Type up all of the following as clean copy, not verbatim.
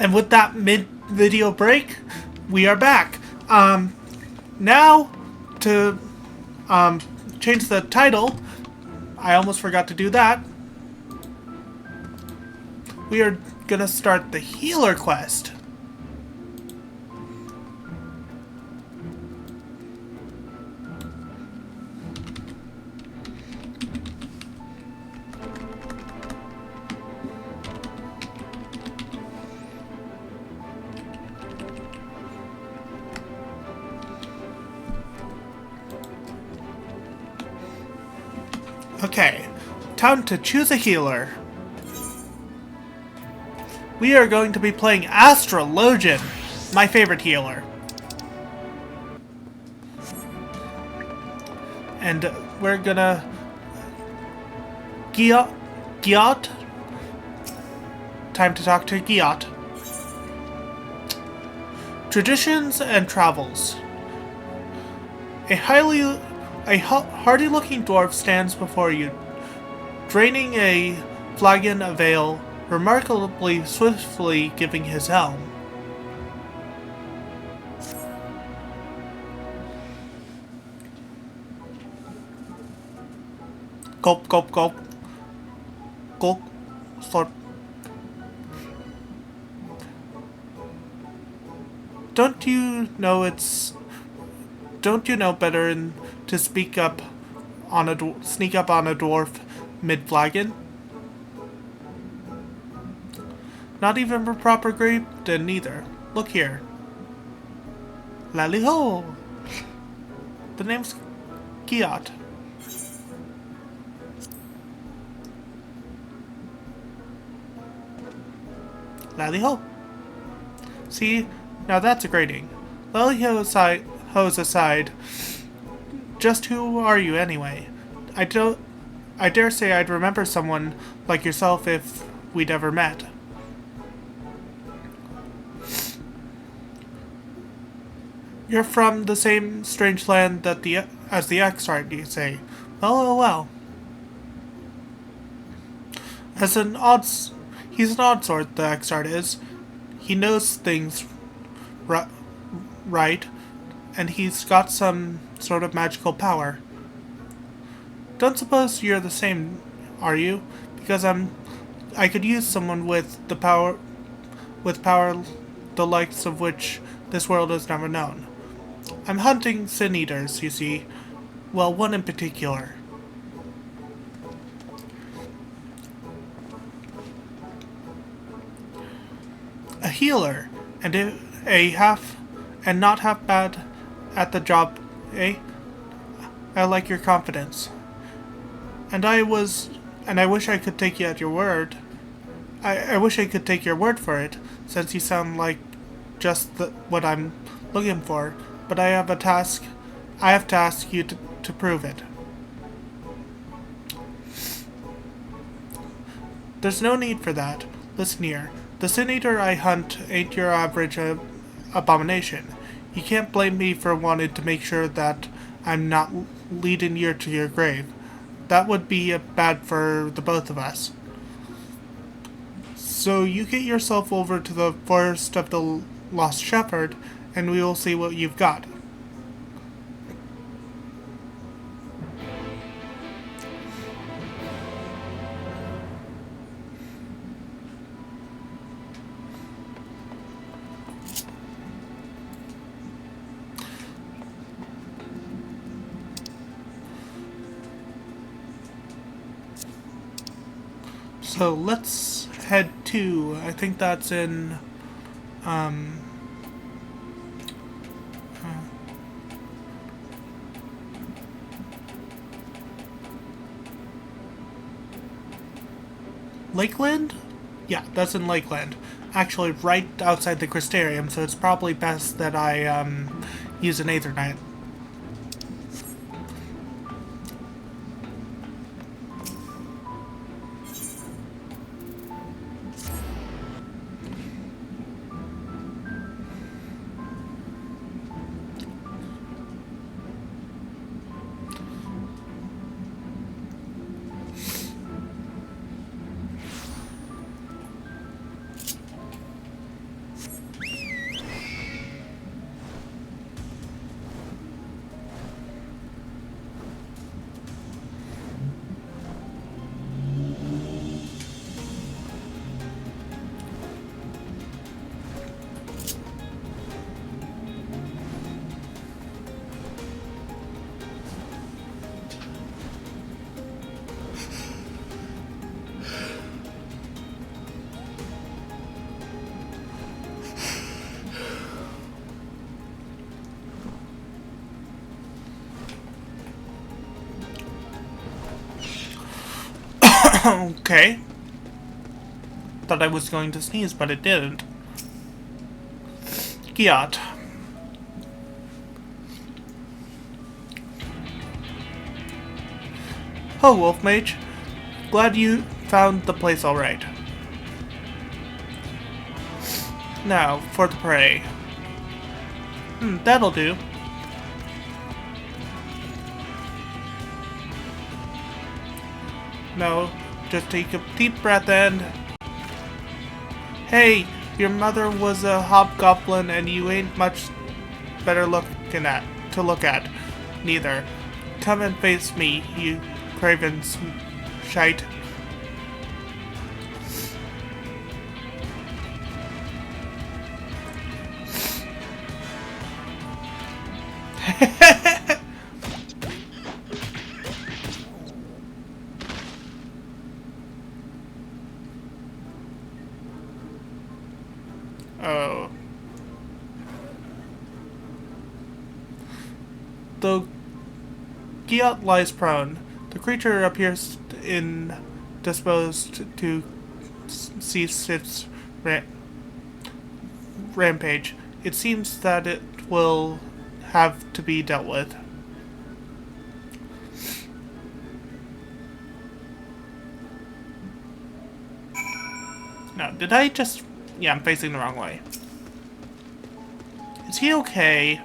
And with that mid-video break, we are back. Now, to change the title, I almost forgot to do that. We are gonna start the healer quest. Okay, time to choose a healer. We are going to be playing Astrologian, my favorite healer. And we're gonna... Giot? Time to talk to Giot. Traditions and travels. A hardy-looking dwarf stands before you, draining a flagon of ale, remarkably swiftly giving his helm. Gulp, gulp, gulp. Gulp, slurp. Don't you know better to speak up on sneak up on a dwarf mid-flagon? Not even for proper grape, then neither. Look here. Lally-ho! The name's Giot. Lally-ho! See, now that's a grating. Lally-ho's aside, just who are you anyway? I dare say I'd remember someone like yourself if we'd ever met. You're from the same strange land as the Ffxiv, you say? Well. He's an odd sort, the Ffxiv is. He knows things right, and he's got some sort of magical power. Don't suppose you're the same, are you? Because I could use someone with power the likes of which this world has never known. I'm hunting sin eaters, you see. Well, one in particular. A healer, and not half bad at the job, eh? I like your confidence. And I wish I could take you at your word. I wish I could take your word for it, since you sound like just what I'm looking for. But I have to ask you to prove it. There's no need for that. Listen here. The Sin Eater I hunt ain't your average abomination. You can't blame me for wanting to make sure that I'm not leading you to your grave. That would be bad for the both of us. So you get yourself over to the Forest of the Lost Shepherd, and we will see what you've got. So let's head to, I think that's in, Lakeland? Yeah, that's in Lakeland. Actually, right outside the Crystarium, so it's probably best that I, use an Aetherknight. Okay. Thought I was going to sneeze, but it didn't. Giat. Oh, Wolf Mage. Glad you found the place alright. Now, for the prey. That'll do. No, just take a deep breath and... Hey, your mother was a hobgoblin and you ain't much better to look at, neither. Come and face me, you craven shite. Oh. Though Giat lies prone, the creature appears indisposed to cease its rampage. It seems that it will have to be dealt with. No, did I just... Yeah, I'm facing the wrong way. Is he okay?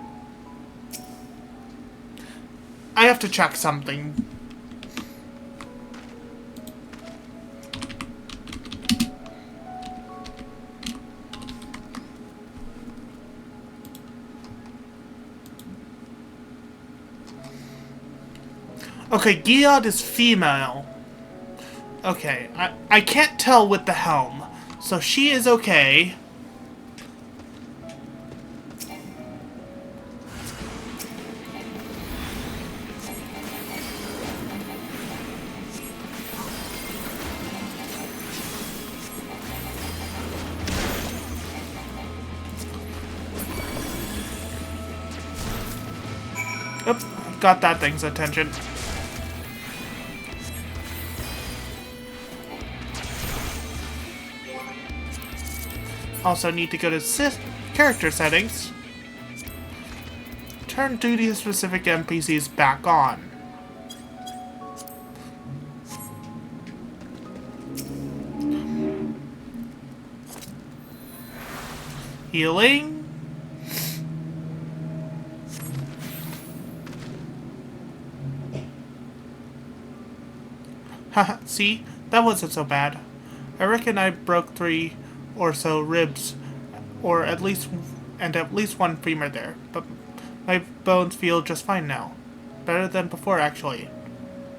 I have to check something. Okay, Giad is female. Okay, I can't tell with the helm. So she is okay. Oop, got that thing's attention. Also need to go to character settings. Turn duty-specific NPCs back on. Healing. Haha, see? That wasn't so bad. I reckon I broke 3 or so ribs, or at least one femur there, but my bones feel just fine now. Better than before, actually.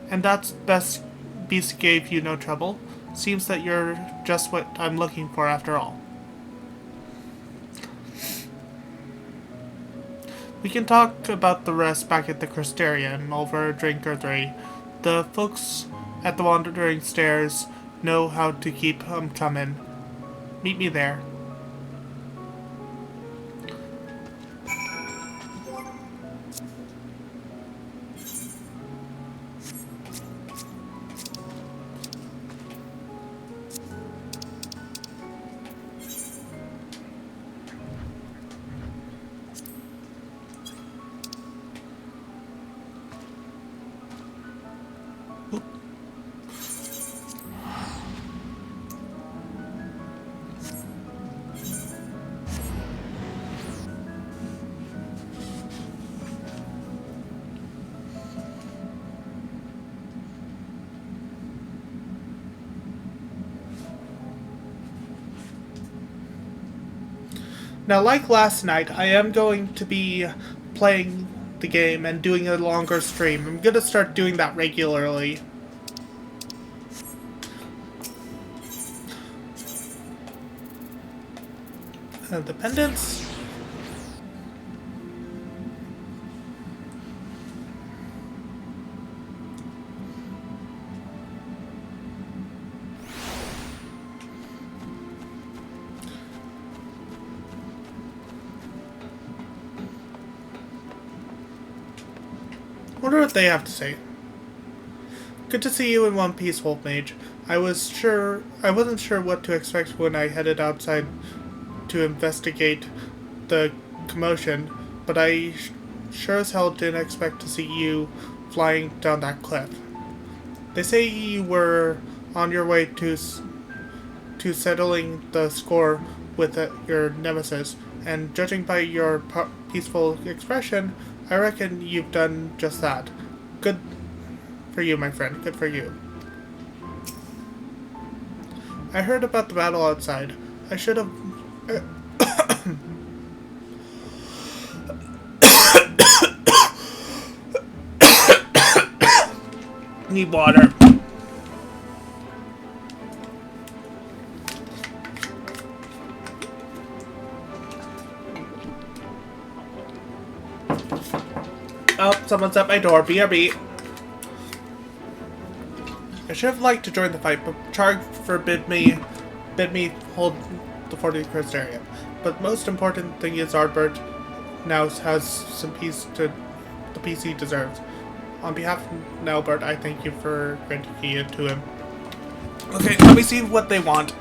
And that's beast gave you no trouble. Seems that you're just what I'm looking for after all. We can talk about the rest back at the Crystarium over a drink or 3. The folks at the Wandering Stairs know how to keep 'em coming. Meet me there. Now, like last night, I am going to be playing the game and doing a longer stream. I'm going to start doing that regularly. Dependence. Wonder what they have to say. Good to see you in one piece, Wolf Mage. I wasn't sure what to expect when I headed outside to investigate the commotion, but I sure as hell didn't expect to see you flying down that cliff. They say you were on your way to settling the score with your nemesis, and judging by your peaceful expression, I reckon you've done just that. Good for you, my friend. Good for you. I heard about the battle outside. I should have. Need water. Oh, someone's at my door. BRB. I should have liked to join the fight, but Charg forbid me, bid me hold the 40th Crest area. But most important thing is Ardbert now has some peace to the peace he deserves. On behalf of Nelbert, I thank you for granting it to him. Okay, let me see what they want.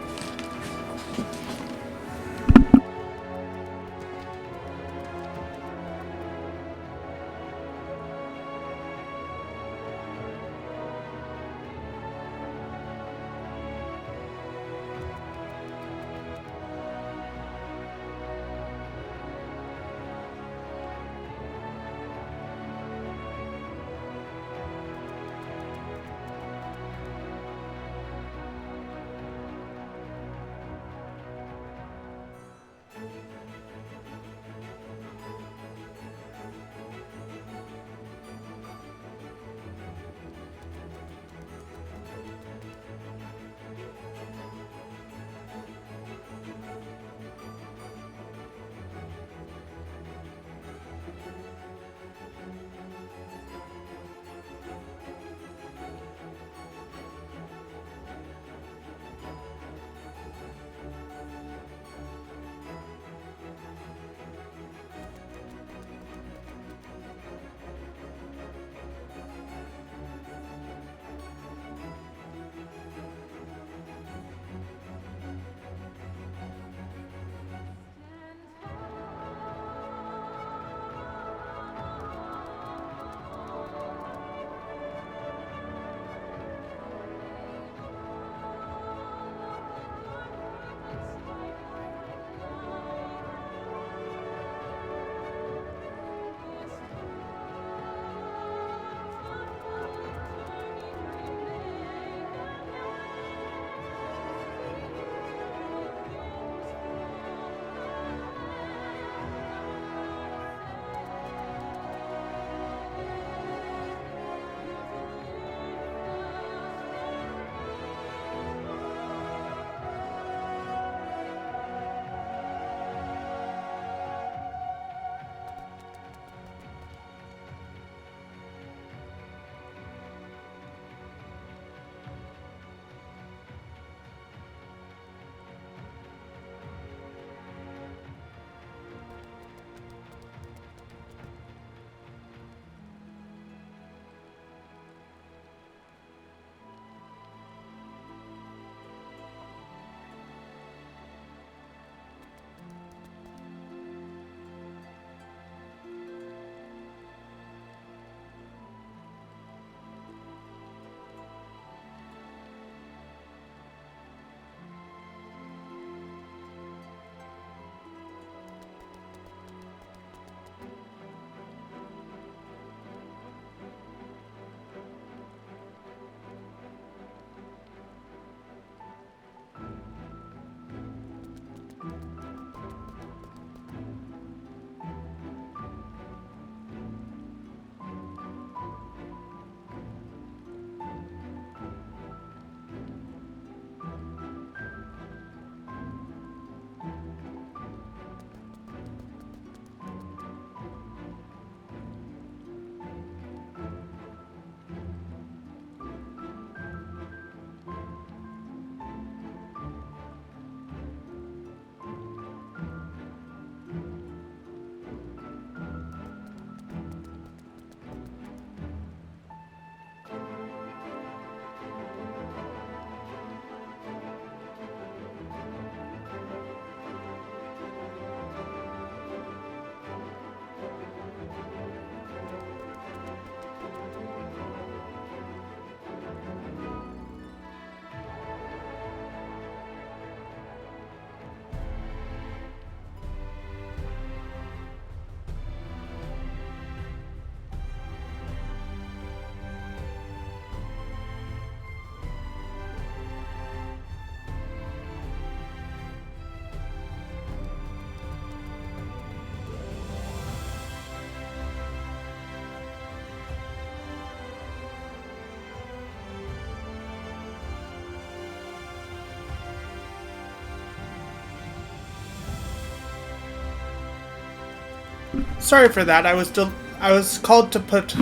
Sorry for that. I was called to put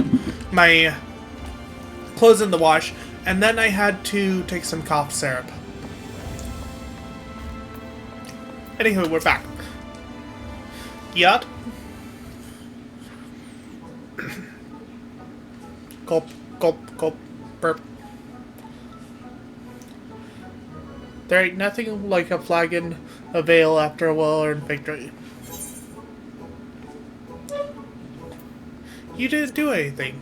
my clothes in the wash, and then I had to take some cough syrup. Anywho, we're back. Yacht. Gulp, gulp, gulp, burp. There ain't nothing like a flagon of ale after a well-earned victory. You didn't do anything.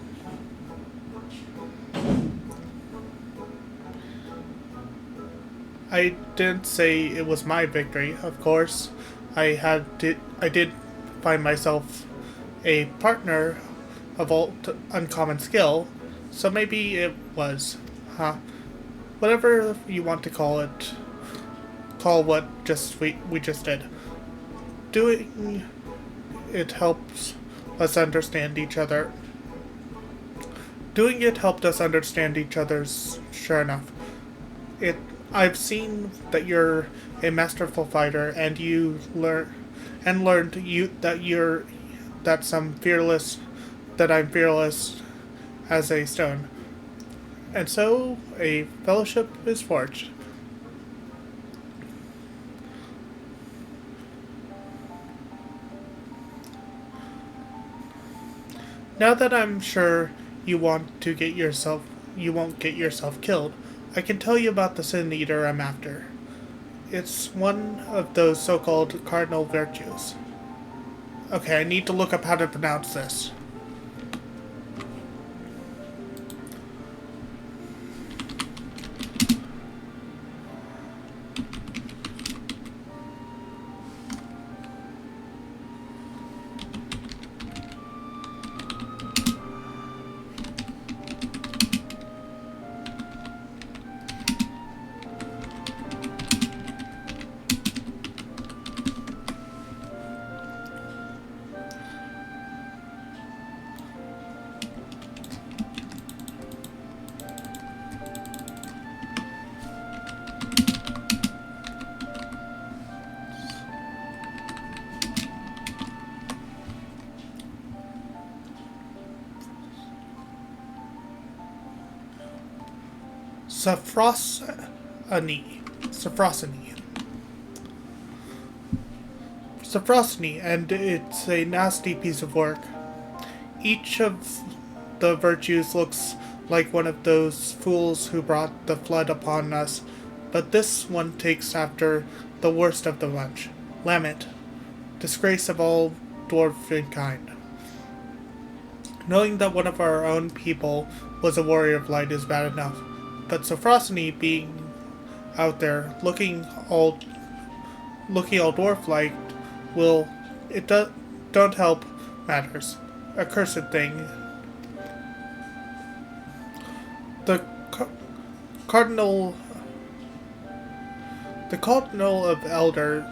I didn't say it was my victory, of course. I did find myself a partner of uncommon skill, so maybe it was, huh? Whatever you want to call it. Call what we just did. Doing it helps us understand each other. Doing it helped us understand each other's sure enough. I've seen that you're a masterful fighter, and learned that I'm fearless as a stone. And so a fellowship is forged. Now that I'm sure you won't get yourself killed, I can tell you about the Sin Eater I'm after. It's one of those so-called cardinal virtues. Okay, I need to look up how to pronounce this. Ffxiv, and it's a nasty piece of work. Each of the virtues looks like one of those fools who brought the flood upon us, but this one takes after the worst of the bunch. Lament, disgrace of all dwarven kind. Knowing that one of our own people was a warrior of light is bad enough, but Ffxiv being out there looking all dwarf-like don't help matters. Accursed thing. The cardinal of elders,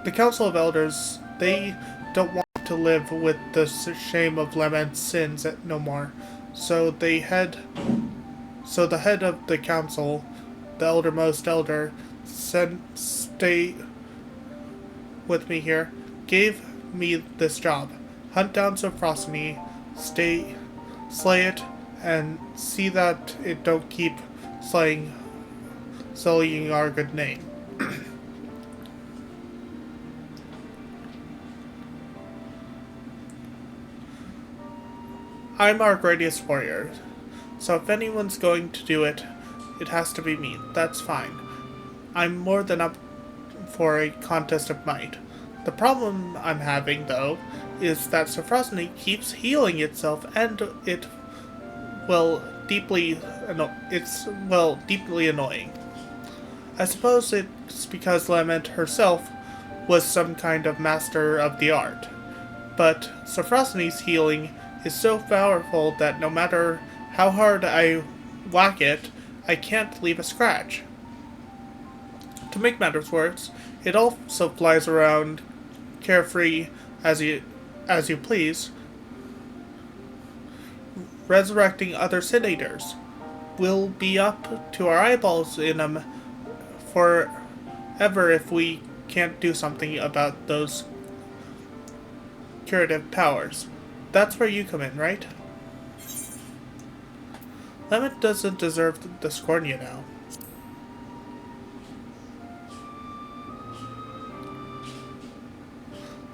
the council of elders, they don't want to live with the shame of Lament's sins no more. So the head of the council, the eldermost elder, stay with me here, gave me this job. Hunt down Ffxiv, slay it, and see that it don't keep sullying our good name. I'm our greatest warrior, so if anyone's going to do it, it has to be me. That's fine. I'm more than up for a contest of might. The problem I'm having, though, is that Ffxiv keeps healing itself, and it's deeply annoying. I suppose it's because Lament herself was some kind of master of the art. But Ffxiv's healing is so powerful that no matter how hard I whack it, I can't leave a scratch. To make matters worse, it also flies around carefree as you please, resurrecting other Sin Eaters. We'll be up to our eyeballs in them forever if we can't do something about those curative powers. That's where you come in, right? Lemon doesn't deserve the scorn, you know.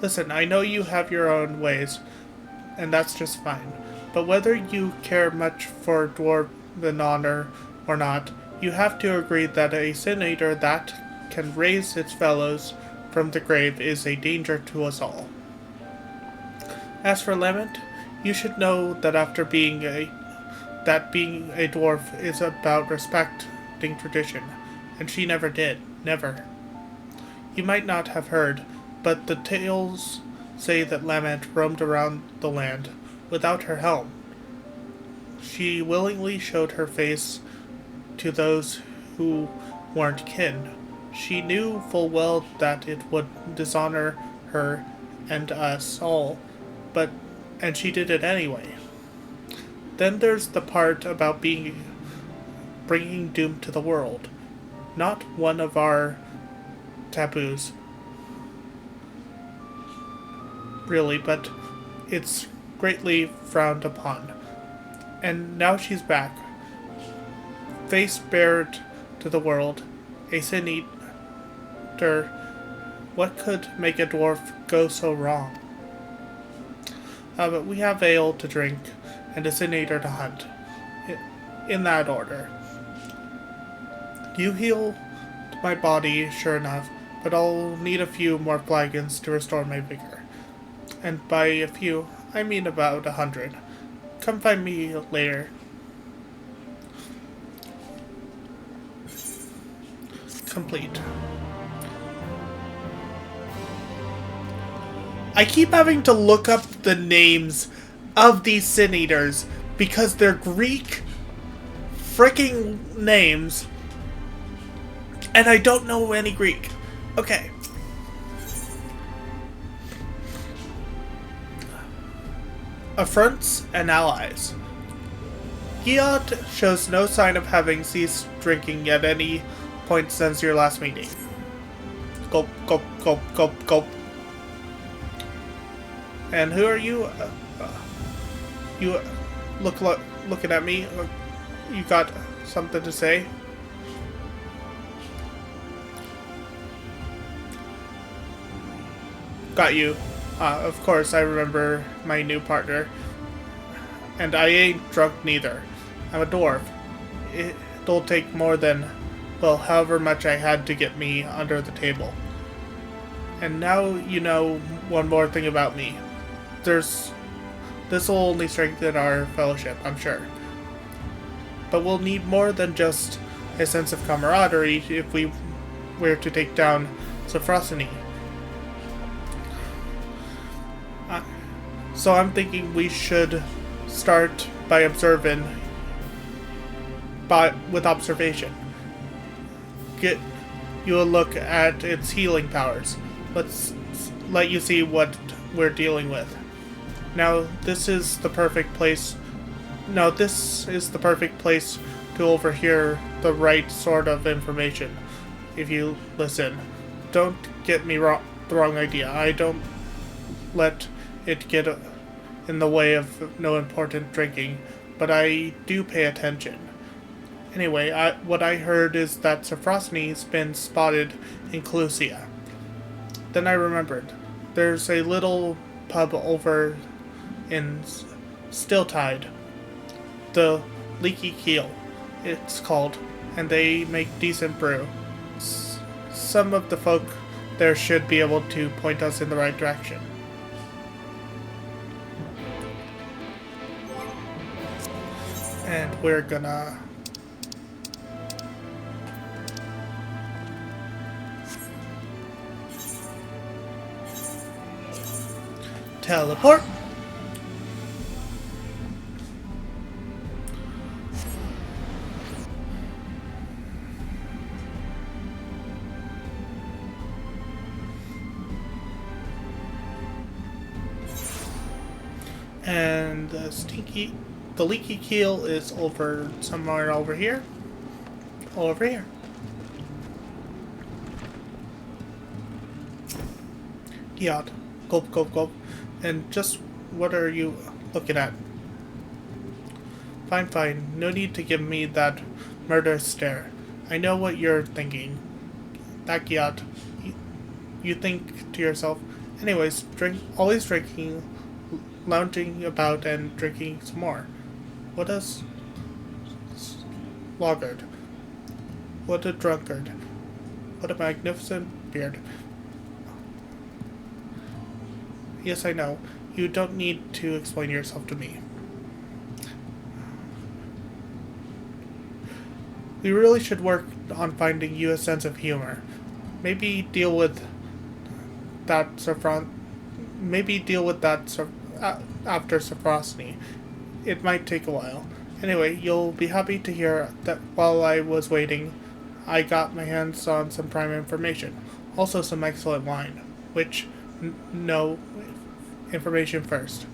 Listen, I know you have your own ways, and that's just fine. But whether you care much for dwarven honor or not, you have to agree that a sin eater that can raise its fellows from the grave is a danger to us all. As for Lament, you should know that being a dwarf is about respecting tradition, and she never did. Never. You might not have heard, but the tales say that Lament roamed around the land without her helm. She willingly showed her face to those who weren't kin. She knew full well that it would dishonor her and us all, and she did it anyway. Then there's the part about bringing doom to the world. Not one of our taboos, really, but it's greatly frowned upon. And now she's back, face bared to the world, a sin eater. What could make a dwarf go so wrong? But we have ale to drink and a sin eater to hunt. In that order. You heal my body, sure enough, but I'll need a few more flagons to restore my vigor. And by a few, I mean about 100. Come find me later. Complete. I keep having to look up the names of these Sin Eaters because they're Greek freaking names and I don't know any Greek. Okay. Affronts and allies. Giot shows no sign of having ceased drinking at any point since your last meeting. Gulp, gulp, gulp, gulp, gulp. And who are you? You looking at me? You got something to say? Got you. Of course, I remember my new partner. And I ain't drunk neither. I'm a dwarf. It'll take more than, well, however much I had to get me under the table. And now you know one more thing about me. This'll only strengthen our fellowship, I'm sure. But we'll need more than just a sense of camaraderie if we were to take down Ffxiv. So I'm thinking we should start by with observation. Get you a look at its healing powers. Let's let you see what we're dealing with. Now this is the perfect place to overhear the right sort of information. If you listen, don't get me the wrong idea. I don't let it get in the way of no important drinking, but I do pay attention. Anyway, what I heard is that Ffxiv's been spotted in Clusia. Then I remembered. There's a little pub over in Stilltide. The Leaky Keel, it's called, and they make decent brew. Some of the folk there should be able to point us in the right direction. And we're gonna teleport. And the Leaky Keel is somewhere over here. Over here. Giot. Gulp, gulp, gulp. And just what are you looking at? Fine, fine. No need to give me that murderous stare. I know what you're thinking. That yacht. You think to yourself, anyways, always drinking, lounging about and drinking some more. What a sluggard. What a drunkard. What a magnificent beard. Yes, I know. You don't need to explain yourself to me. We really should work on finding you a sense of humor. Maybe deal with that after Sophrosny. It might take a while. Anyway, you'll be happy to hear that while I was waiting, I got my hands on some prime information. Also some excellent wine. Which, no, information first.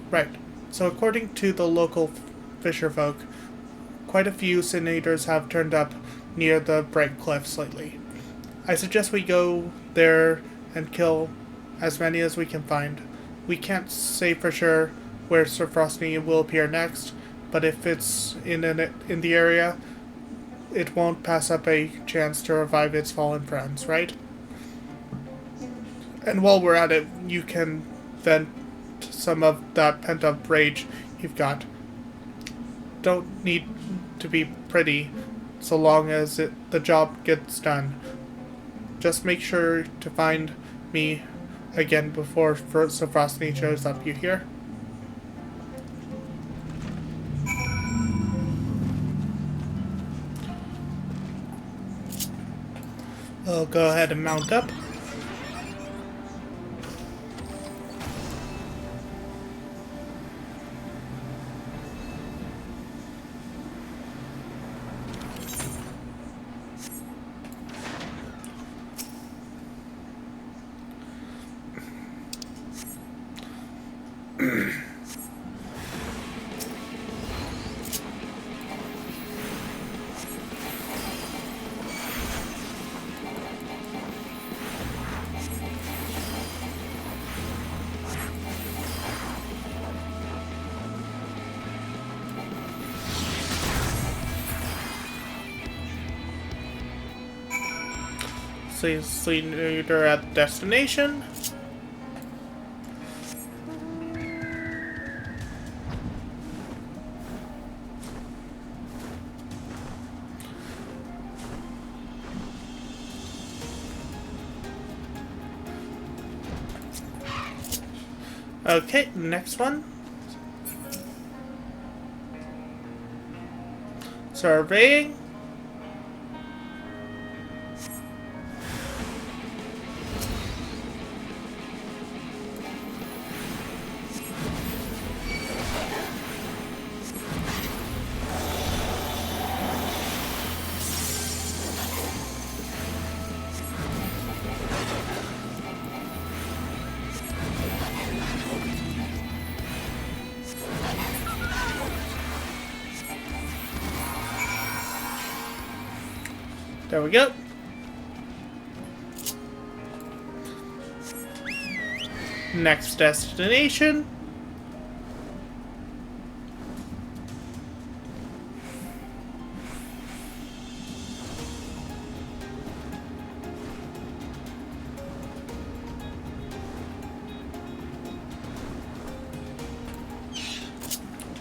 Right. So according to the local fisher folk, quite a few senators have turned up near the Bright Cliffs lately. I suggest we go there and kill as many as we can find. We can't say for sure where Sir Frosty will appear next, but if it's in the area, it won't pass up a chance to revive its fallen friends, right? And while we're at it, you can vent some of that pent-up rage you've got. Don't need to be pretty, so long as the job gets done. Just make sure to find me again before Frosty shows up, you hear? We'll go ahead and mount up. See you at destination. Okay, next one. Surveying. There we go. Next destination.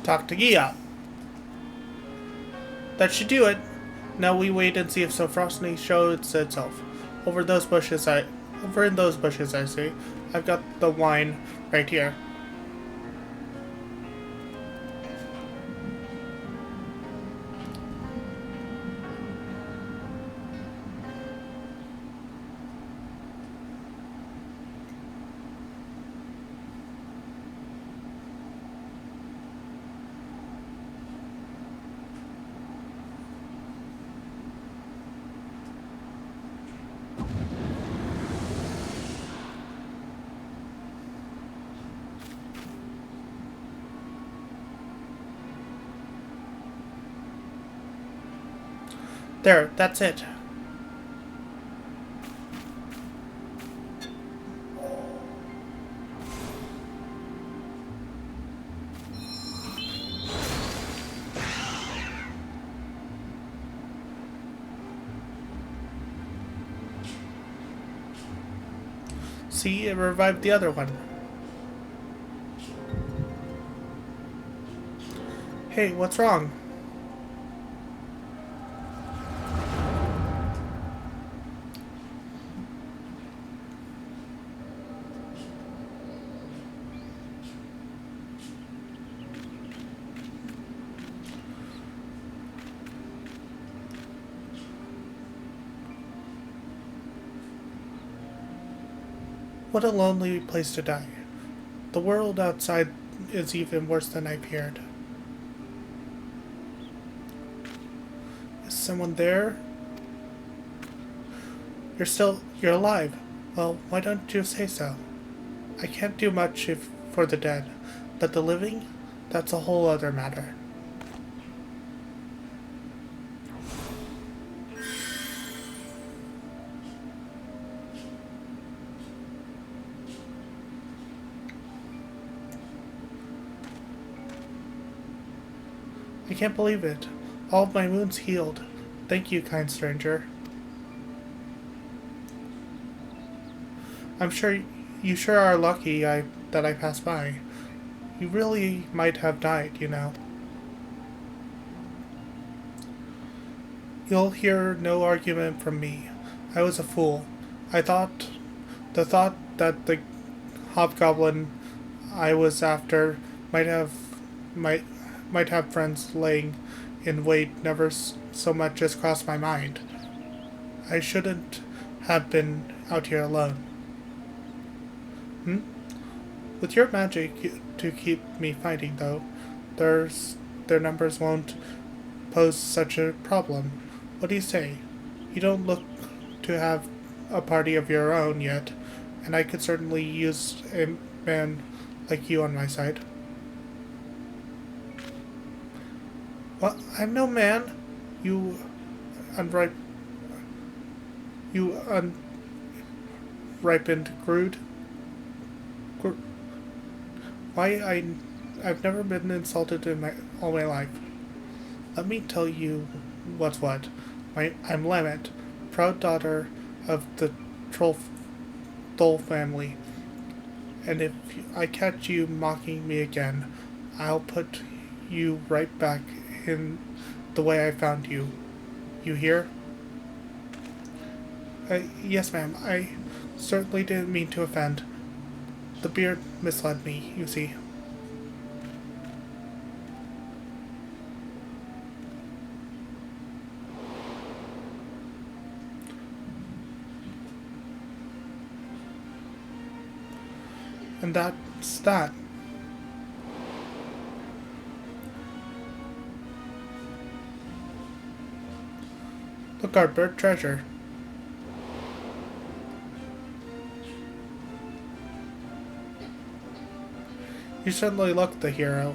Talk to Gia. That should do it. Now we wait and see if Sophrosny shows itself. Over in those bushes, I see. I've got the wine right here. There, that's it. See, it revived the other one. Hey, what's wrong? What a lonely place to die. The world outside is even worse than I feared. Is someone there? You're alive. Well, why don't you say so? I can't do much for the dead, but the living, that's a whole other matter. I can't believe it. All of my wounds healed. Thank you, kind stranger. I'm sure you sure are lucky that I passed by. You really might have died, you know. You'll hear no argument from me. I was a fool. The thought that the hobgoblin I was after might might have friends laying in wait never so much as crossed my mind. I shouldn't have been out here alone. With your magic to keep me fighting, though, their numbers won't pose such a problem. What do you say? You don't look to have a party of your own yet, and I could certainly use a man like you on my side. Well, I'm no man, you unripe... you unripened crude. I've never been insulted in all my life. Let me tell you what's what. I'm Lammet, proud daughter of the Troll family, and if I catch you mocking me again, I'll put you right back in the way I found you. You hear? Yes, ma'am. I certainly didn't mean to offend. The beard misled me, you see. And that's that. Look, our bird treasure. You certainly look the hero.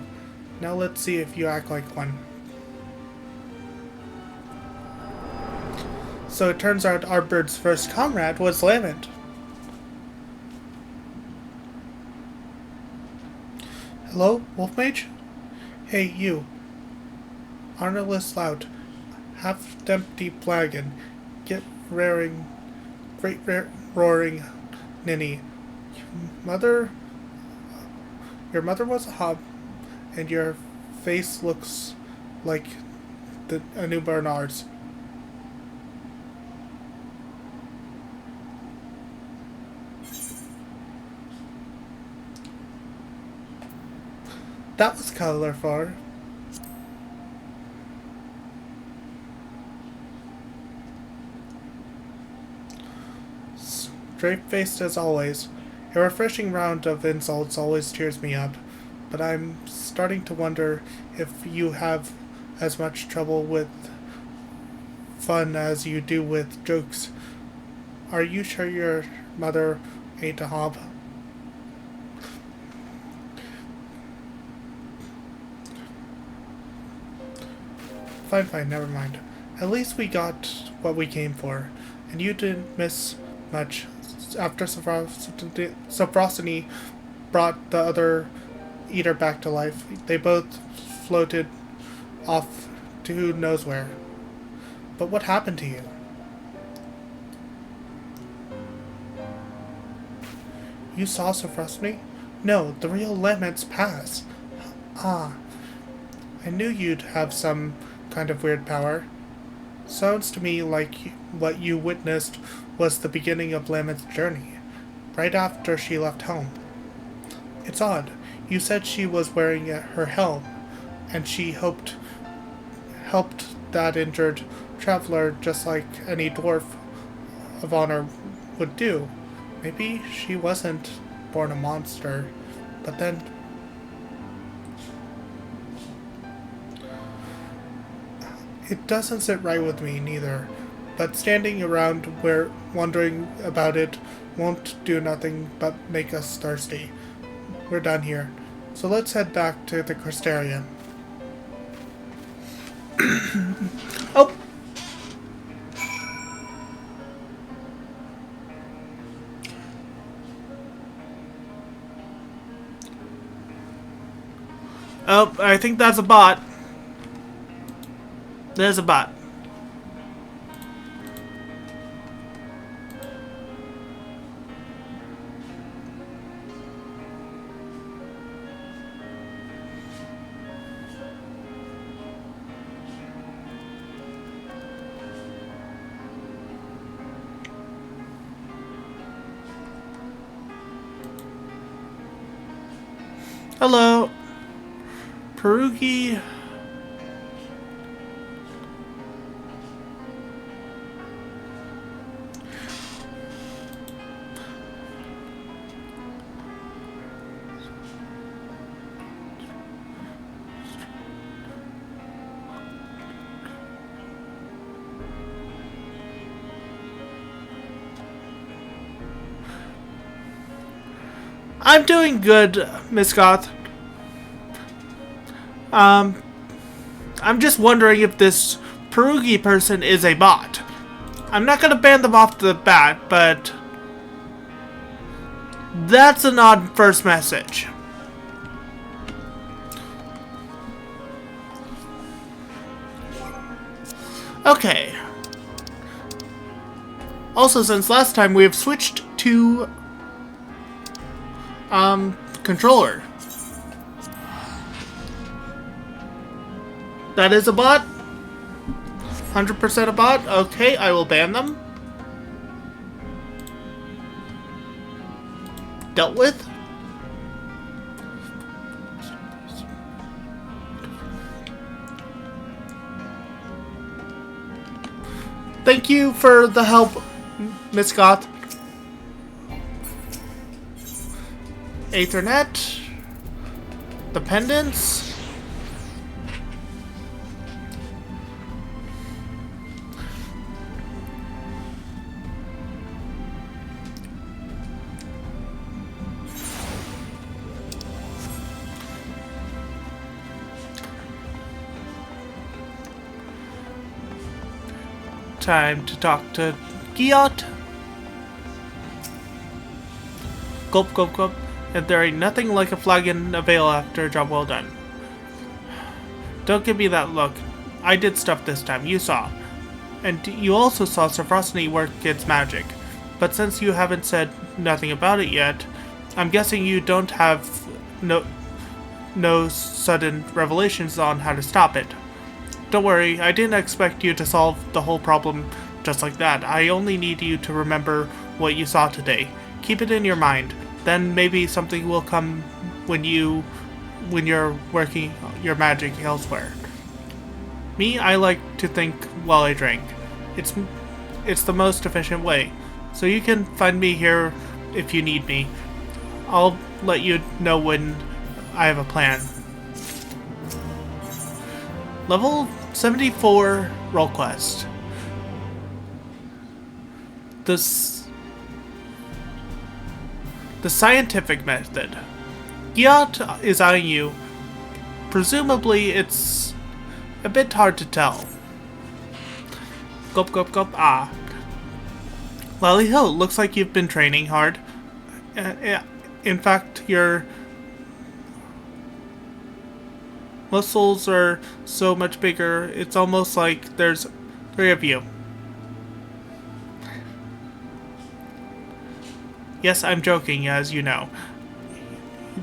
Now let's see if you act like one. So it turns out our bird's first comrade was Lammet. Hello, Wolf Mage? Hey, you. Honorless lout. Half-empty flagon. Great roaring ninny. Your mother was a hob, and your face looks like a new Bernard's. That was colorful. Straight-faced as always. A refreshing round of insults always cheers me up, but I'm starting to wonder if you have as much trouble with fun as you do with jokes. Are you sure your mother ain't a hob? Fine, never mind. At least we got what we came for, and you didn't miss much. After Ffxiv brought the other eater back to life, they both floated off to who knows where. But what happened to you? You saw Ffxiv? No, the real limit's pass. Ah, I knew you'd have some kind of weird power. Sounds to me like what you witnessed was the beginning of Lamet's journey, right after she left home. It's odd. You said she was wearing her helm, and she helped that injured traveler just like any dwarf of honor would do. Maybe she wasn't born a monster, but then it doesn't sit right with me neither. But standing around where wondering about it won't do nothing but make us thirsty. We're done here. So let's head back to the Crystarian. Oh! Oh, I think that's a bot. There's a bot. Hello. Perugi. I'm doing good, Miss Goth. I'm just wondering if this Perugi person is a bot. I'm not gonna ban them off the bat, but that's an odd first message. Okay. Also, since last time, we have switched to controller. That is a bot? 100% a bot? Okay, I will ban them. Dealt with. Thank you for the help, Miss Goth. Ethernet. Dependence. Time to talk to Giot. Gulp, gulp, gulp. And there ain't nothing like a flagon of ale after a job well done. Don't give me that look. I did stuff this time, you saw. And you also saw Ffxiv work its magic. But since you haven't said nothing about it yet, I'm guessing you don't have no sudden revelations on how to stop it. Don't worry, I didn't expect you to solve the whole problem just like that. I only need you to remember what you saw today. Keep it in your mind. Then maybe something will come when you're working your magic elsewhere. Me, I like to think while I drink. It's the most efficient way. So you can find me here if you need me. I'll let you know when I have a plan. Level 74 role quest. The scientific method. Giot is eyeing you. Presumably, it's a bit hard to tell. Gulp, gulp, gulp. Ah. Lally Hill, looks like you've been training hard. In fact, your muscles are so much bigger, it's almost like there's 3 of you. Yes, I'm joking, as you know.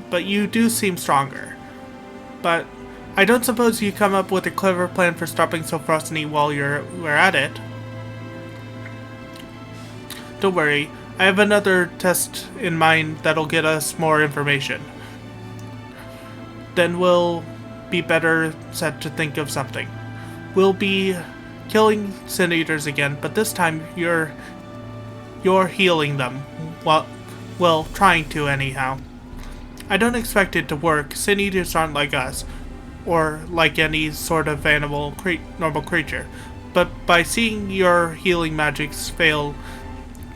But you do seem stronger. But I don't suppose you come up with a clever plan for stopping Ffxiv while we're at it. Don't worry, I have another test in mind that'll get us more information. Then we'll be better set to think of something. We'll be killing Sin Eaters again, but this time you're healing them. Well, trying to anyhow. I don't expect it to work. Sin Eaters aren't like us, or like any sort of normal creature. But by seeing your healing magics fail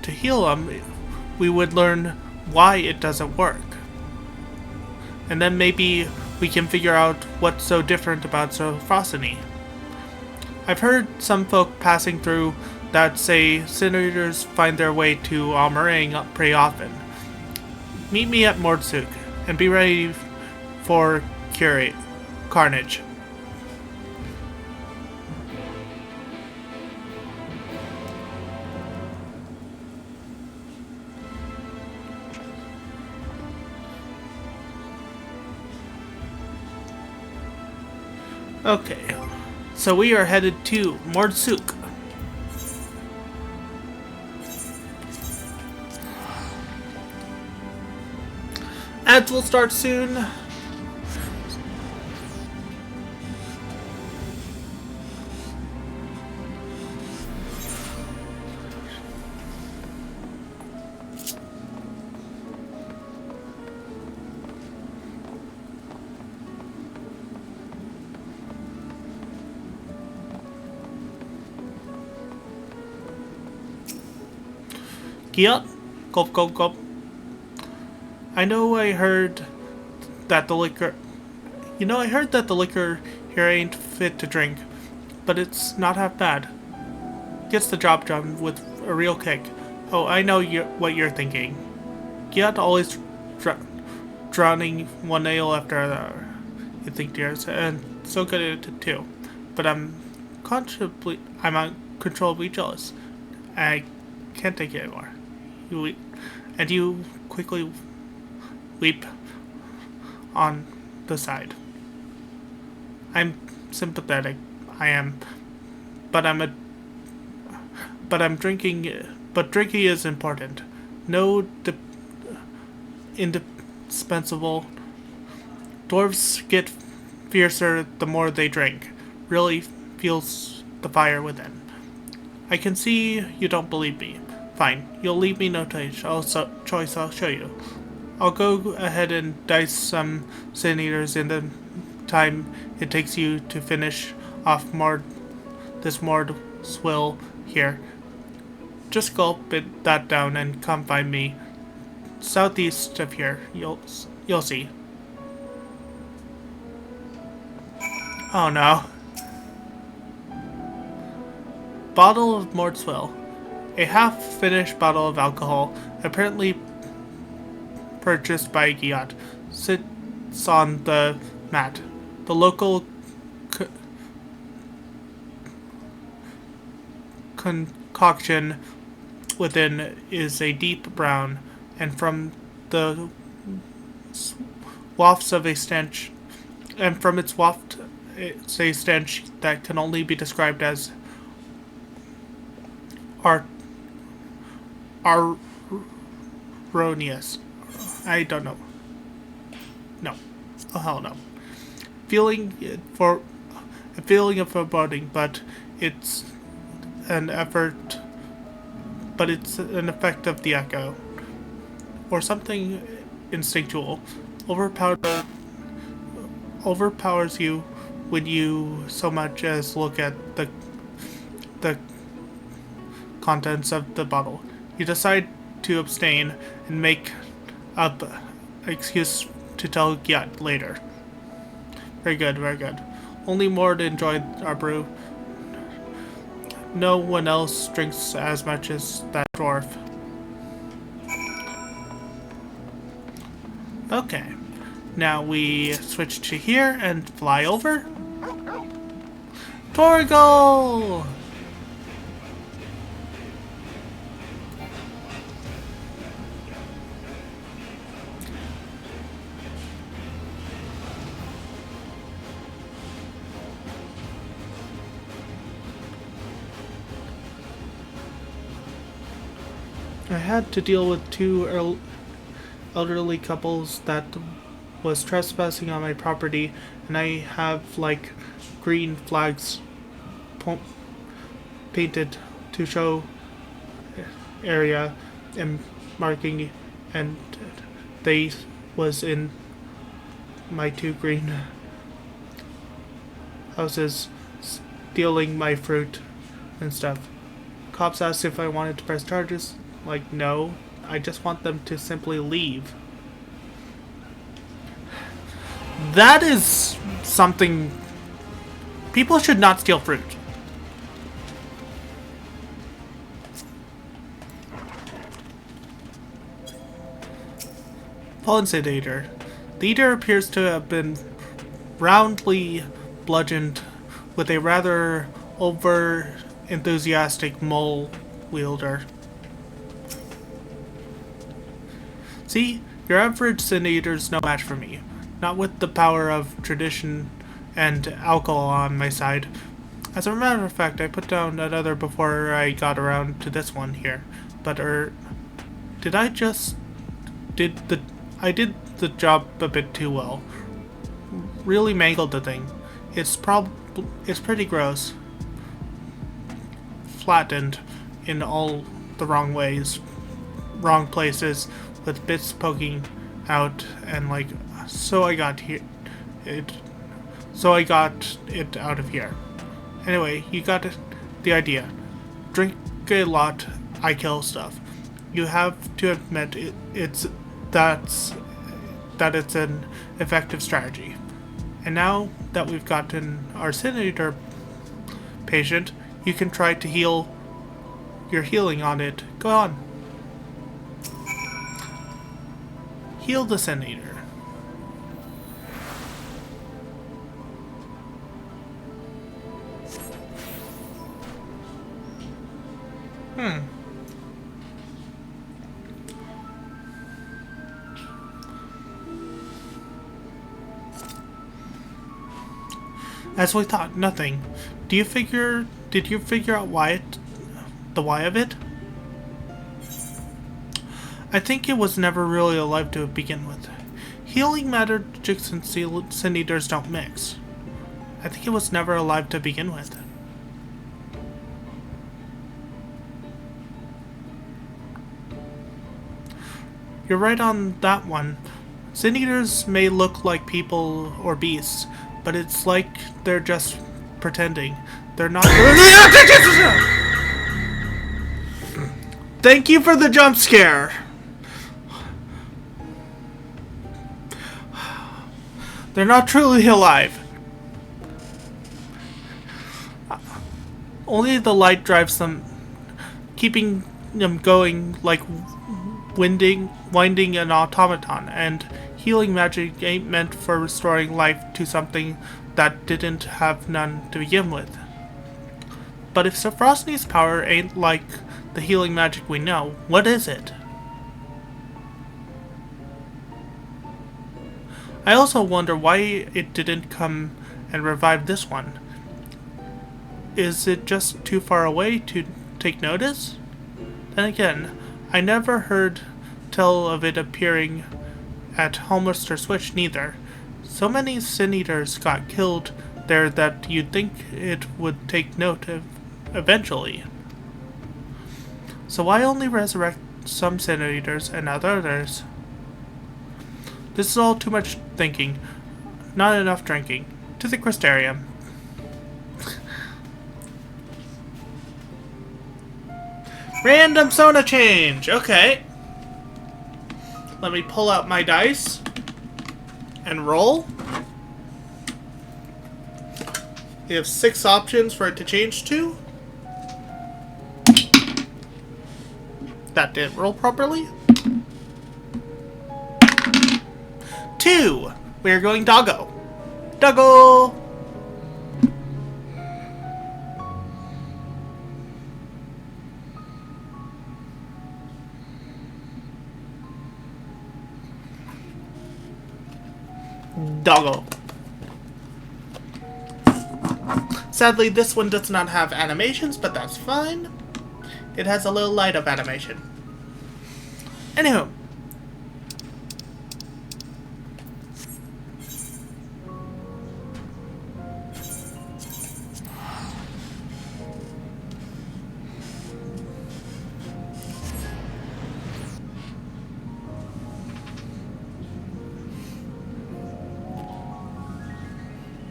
to heal them, we would learn why it doesn't work. And then maybe we can figure out what's so different about Ffxiv. I've heard some folk passing through that say Sin Eaters find their way to Almerang pretty often. Meet me at Mordsuk, and be ready for carnage. Okay, so we are headed to Mordsuk. Ads will start soon. Giat, gulp, gulp, gulp. I heard that the liquor here ain't fit to drink, but it's not half bad. Gets the job done with a real kick. Oh, I know what you're thinking. Giat always drowning one ale after another. You think to yourself, and so good at it too. But I'm uncontrollably jealous. I can't take it anymore. You quickly weep on the side. I'm sympathetic. I am, but drinking is important. No indispensable. Dwarves get fiercer the more they drink. Really feels the fire within. I can see you don't believe me. Fine, you'll leave me no choice. I'll show you. I'll go ahead and dice some Sin Eaters in the time it takes you to finish off this Mord swill here. Just gulp that down and come find me southeast of here. You'll see. Oh no. Bottle of Mordswill. A half-finished bottle of alcohol, apparently purchased by Giat, sits on the mat. The local concoction within is a deep brown, and from the wafts of a stench, and from its waft, it's a stench that can only be described as erroneous. I don't know. No. Oh hell no. A feeling of foreboding, but it's an effect of the echo, or something instinctual, overpowers you when you so much as look at the contents of the bottle. You decide to abstain and make up an excuse to tell Gyat later. Very good, very good. Only Mord enjoyed our brew. No one else drinks as much as that dwarf. Okay. Now we switch to here and fly over. Torgal! I had to deal with two elderly couples that was trespassing on my property, and I have like green flags painted to show area and marking, and they was in my two green houses stealing my fruit and stuff. Cops asked if I wanted to press charges. Like, no, I just want them to simply leave. That is something. People should not steal fruit. Pollen Sedator. The eater appears to have been roundly bludgeoned with a rather over-enthusiastic mole wielder. See, your average sin eater's no match for me. Not with the power of tradition and alcohol on my side. As a matter of fact, I put down another before I got around to this one here. But, did I just... I did the job a bit too well. Really mangled the thing. It's pretty gross. Flattened in all the wrong ways. Wrong places, with bits poking out, and like, so I got it out of here. Anyway, you got the idea. Drink a lot, I kill stuff. You have to admit that it's an effective strategy. And now that we've gotten our Senator patient, you can try to heal your healing on it. Go on. Heal the Senator. As we thought, nothing. Did you figure out the why of it? I think it was never really alive to begin with. Healing magics and sin eaters don't mix. I think it was never alive to begin with. You're right on that one. Sin eaters may look like people or beasts, but it's like they're just pretending. They're not. Thank you for the jump scare. They're not truly alive. Only the light drives them, keeping them going like winding an automaton, and healing magic ain't meant for restoring life to something that didn't have none to begin with. But if Ffxiv's power ain't like the healing magic we know, what is it? I also wonder why it didn't come and revive this one. Is it just too far away to take notice? Then again, I never heard tell of it appearing at Holmester Switch neither. So many Sin Eaters got killed there that you'd think it would take note of eventually. So why only resurrect some Sin Eaters and not others? This is all too much thinking, not enough drinking. To the Crystarium. Random Sona change! Okay. Let me pull out my dice and roll. You have 6 options for it to change to. That didn't roll properly. 2. We're going doggo. Doggo! Doggo. Sadly, this one does not have animations, but that's fine. It has a little light up animation. Anywho.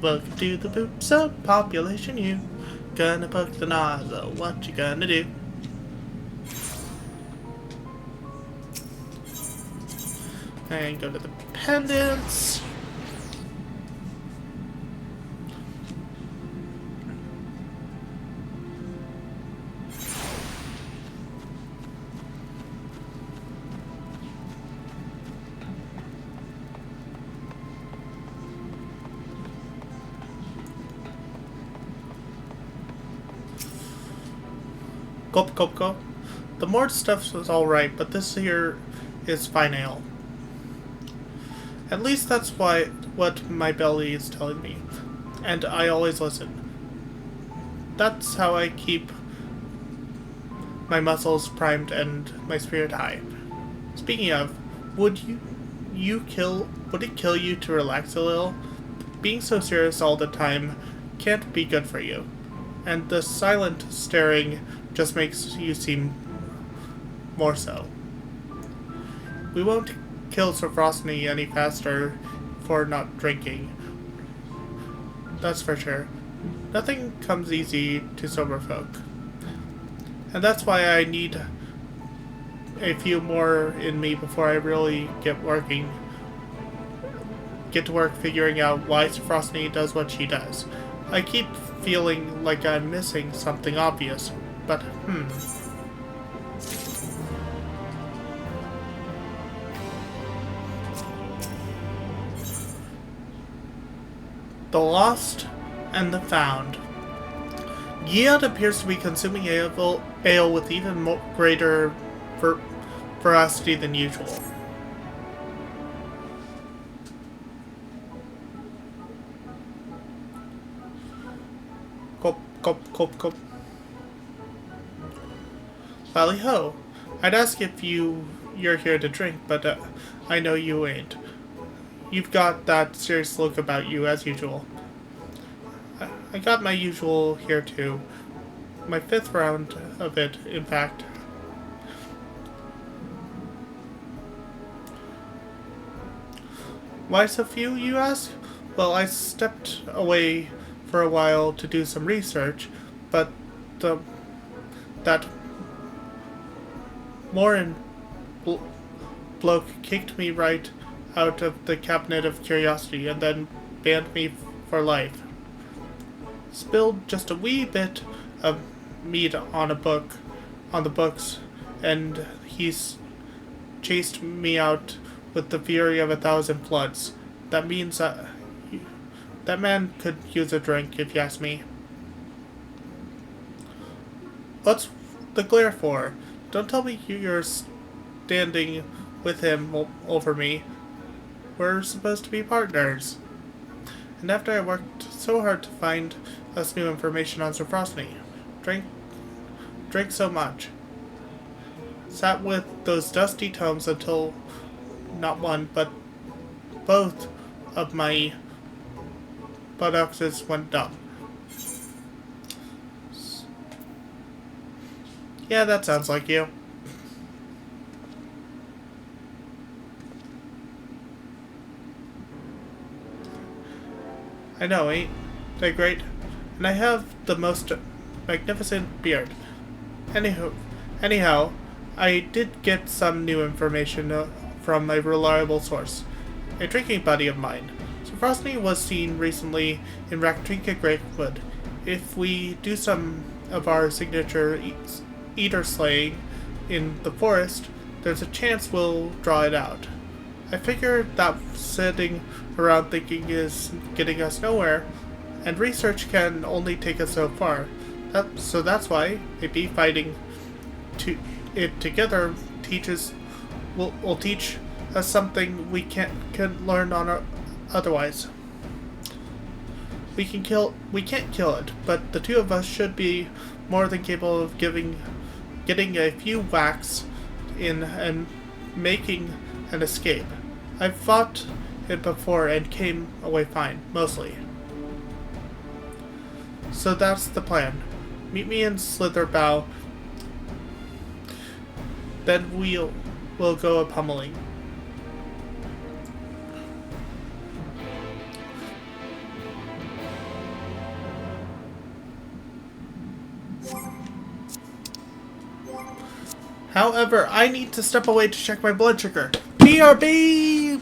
Welcome to the poop subpopulation. You gonna poke the nozzle. What you gonna do? And go to the pendants. Gulp, gulp, gulp. The more stuff is alright, but this here is fine ale. At least that's what my belly is telling me. And I always listen. That's how I keep my muscles primed and my spirit high. Speaking of, would it kill you to relax a little? Being so serious all the time can't be good for you. And the silent staring just makes you seem more so. We won't kill Ffxiv any faster for not drinking. That's for sure. Nothing comes easy to sober folk. And that's why I need a few more in me before I really get to work figuring out why Ffxiv does what she does. I keep feeling like I'm missing something obvious, but The lost and the found. Giad appears to be consuming ale with even greater ferocity than usual. Gulp, gulp, gulp, gulp. Lally ho. I'd ask if you're here to drink, but I know you ain't. You've got that serious look about you, as usual. I got my usual here, too. My 5th round of it, in fact. Why so few, you ask? Well, I stepped away for a while to do some research, but that Morin bloke kicked me right out of the cabinet of curiosity and then banned me for life. Spilled just a wee bit of meat on the books, and he's chased me out with the fury of 1,000 floods. That means that man could use a drink, if you ask me. What's the glare for? Don't tell me you're standing with him over me. We're supposed to be partners. And after I worked so hard to find us new information on Ffxiv, drank so much. Sat with those dusty tomes until not one, but both of my buttocks went dumb. Yeah, that sounds like you. I know, ain't they great? And I have the most magnificent beard. Anyhow, I did get some new information from a reliable source. A drinking buddy of mine. Ffxiv was seen recently in Raktrika Greatwood. If we do some of our signature eater slaying in the forest, there's a chance we'll draw it out. I figure that sitting around thinking is getting us nowhere, and research can only take us so far. So that's why maybe fighting it together will teach us something we can learn on our otherwise. We can't kill it, but the two of us should be more than capable of getting a few whacks in and making an escape. I've fought it before and came away fine, mostly. So that's the plan. Meet me in Slitherbow, then we'll go a pummeling. However, I need to step away to check my blood sugar. BRB!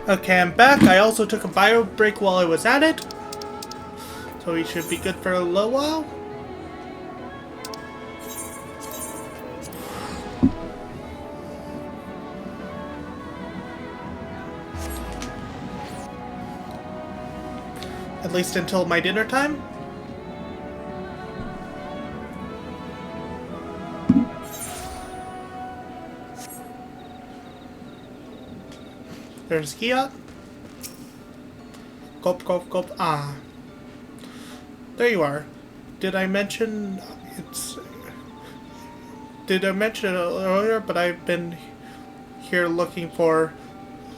Okay, I'm back. I also took a bio break while I was at it. So we should be good for a little while. At least until my dinner time. There's Kia. Gulp, gulp, gulp. Ah. There you are. Did I mention it earlier, but I've been here looking for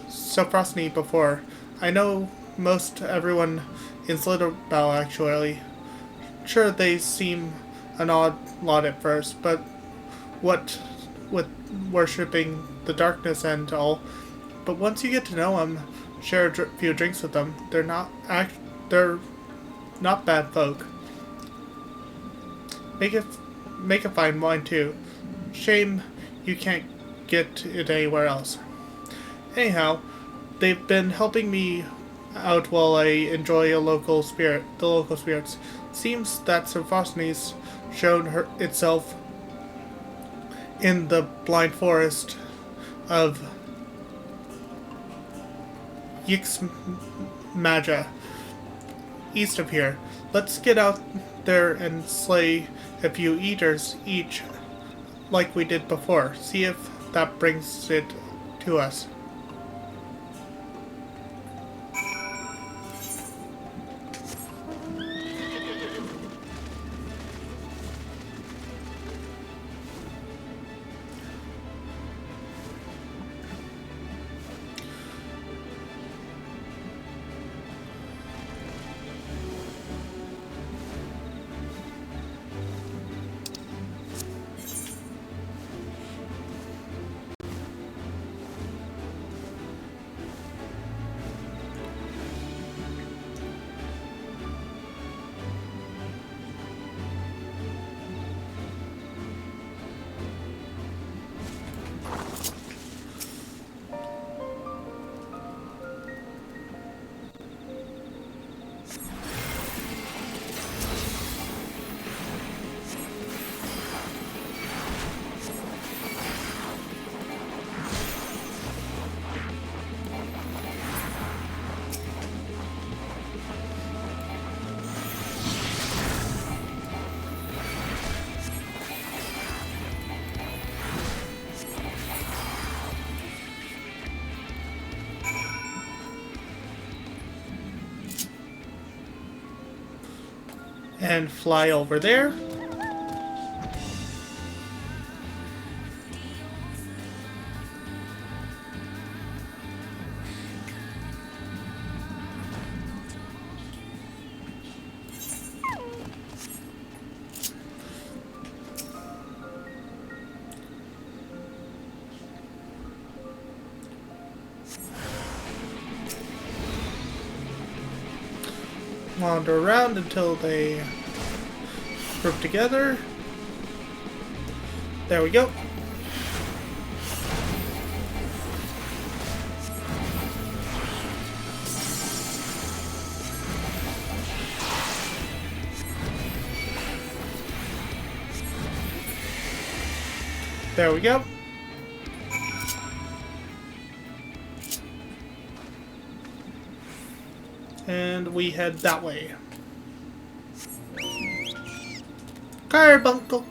Ffxiv before. I know most everyone in Slitherbow actually. Sure, they seem an odd lot at first, but what with worshipping the darkness and all. But once you get to know them, share a few drinks with them, they're not bad folk. Make a fine wine too. Shame you can't get it anywhere else. Anyhow, they've been helping me out while I enjoy the local spirits. Seems that Sophone's shown itself in the blind forest of Ffxiv, east of here. Let's get out there and slay a few eaters each, like we did before. See if that brings it to us. And fly over there. Wander around until they group together. There we go. There we go. And we head that way. Carbuncle.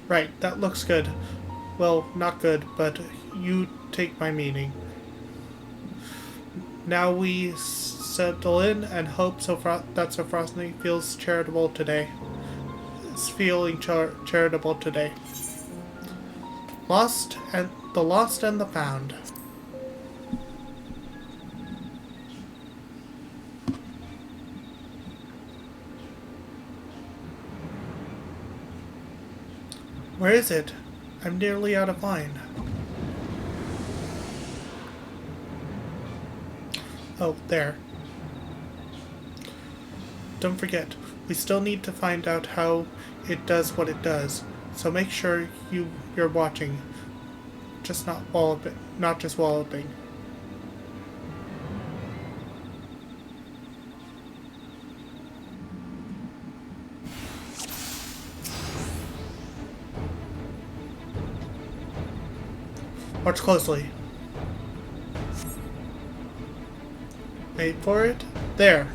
Right, that looks good. Well, not good, but you take my meaning. Now we settle in and hope that Sophrosny feels charitable today. Is feeling charitable today. The lost and the found. Where is it? I'm nearly out of line. Oh, there. Don't forget, we still need to find out how it does what it does. So make sure you're watching, just not just walloping. Watch closely. Wait for it. There.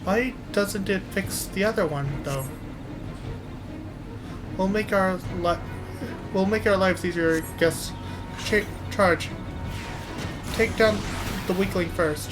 Why doesn't it fix the other one, though? We'll make our lives easier. Guess. Charge. Take down the weakling first.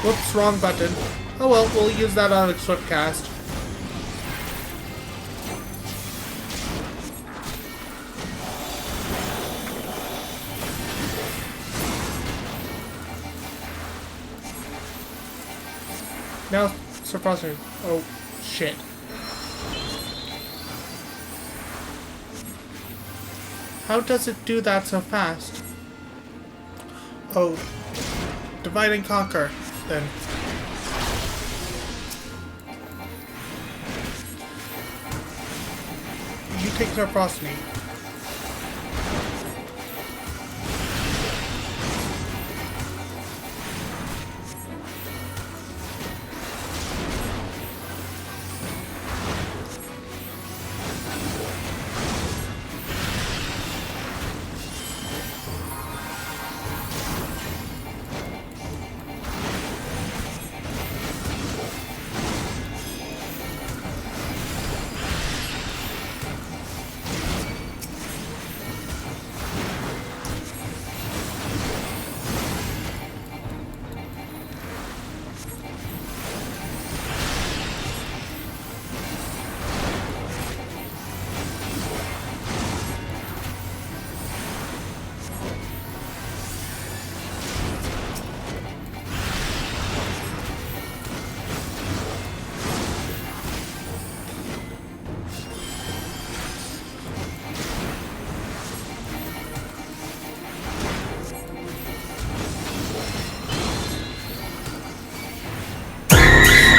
Whoops, wrong button. Oh well, we'll use that on a swift cast. Now, surprisingly. Oh, shit. How does it do that so fast? Oh, divide and conquer, then. You take care across me.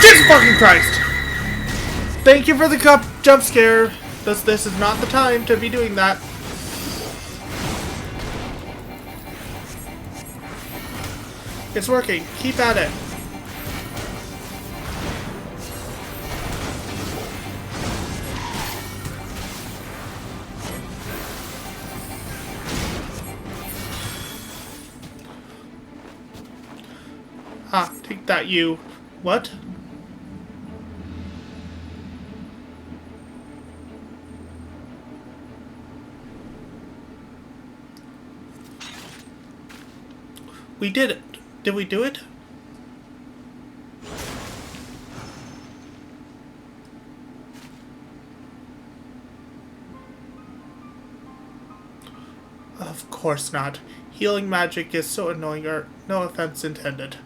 Jesus fucking Christ! Thank you for the jump scare. This is not the time to be doing that. It's working. Keep at it. Ah, take that, you. What? We did it. Did we do it? Of course not. Healing magic is so annoying, or no offense intended.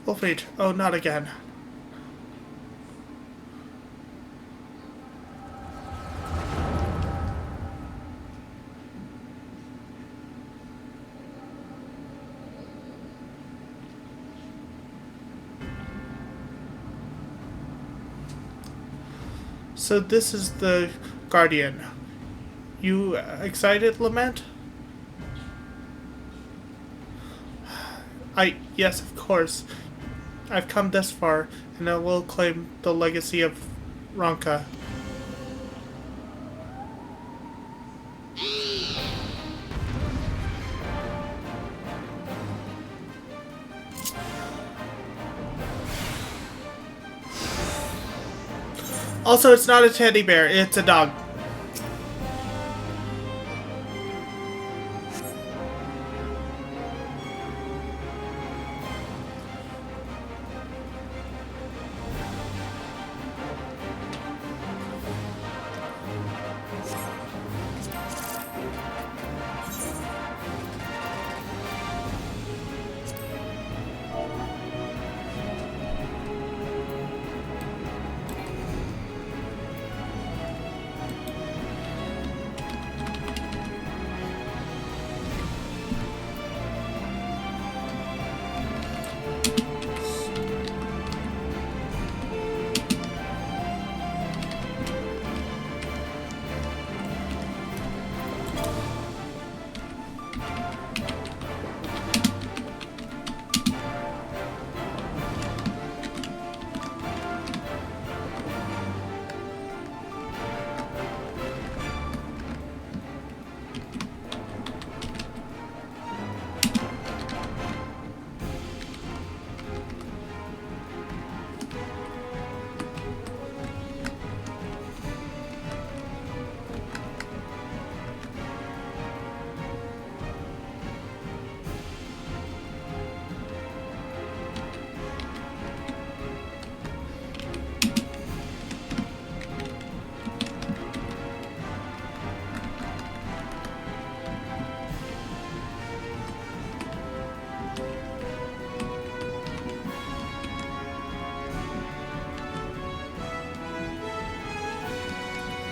Floofy, oh, not again. So this is the Guardian. You excited, Lament? Yes, of course. I've come this far, and I will claim the legacy of Ronka. Also, it's not a teddy bear, it's a dog.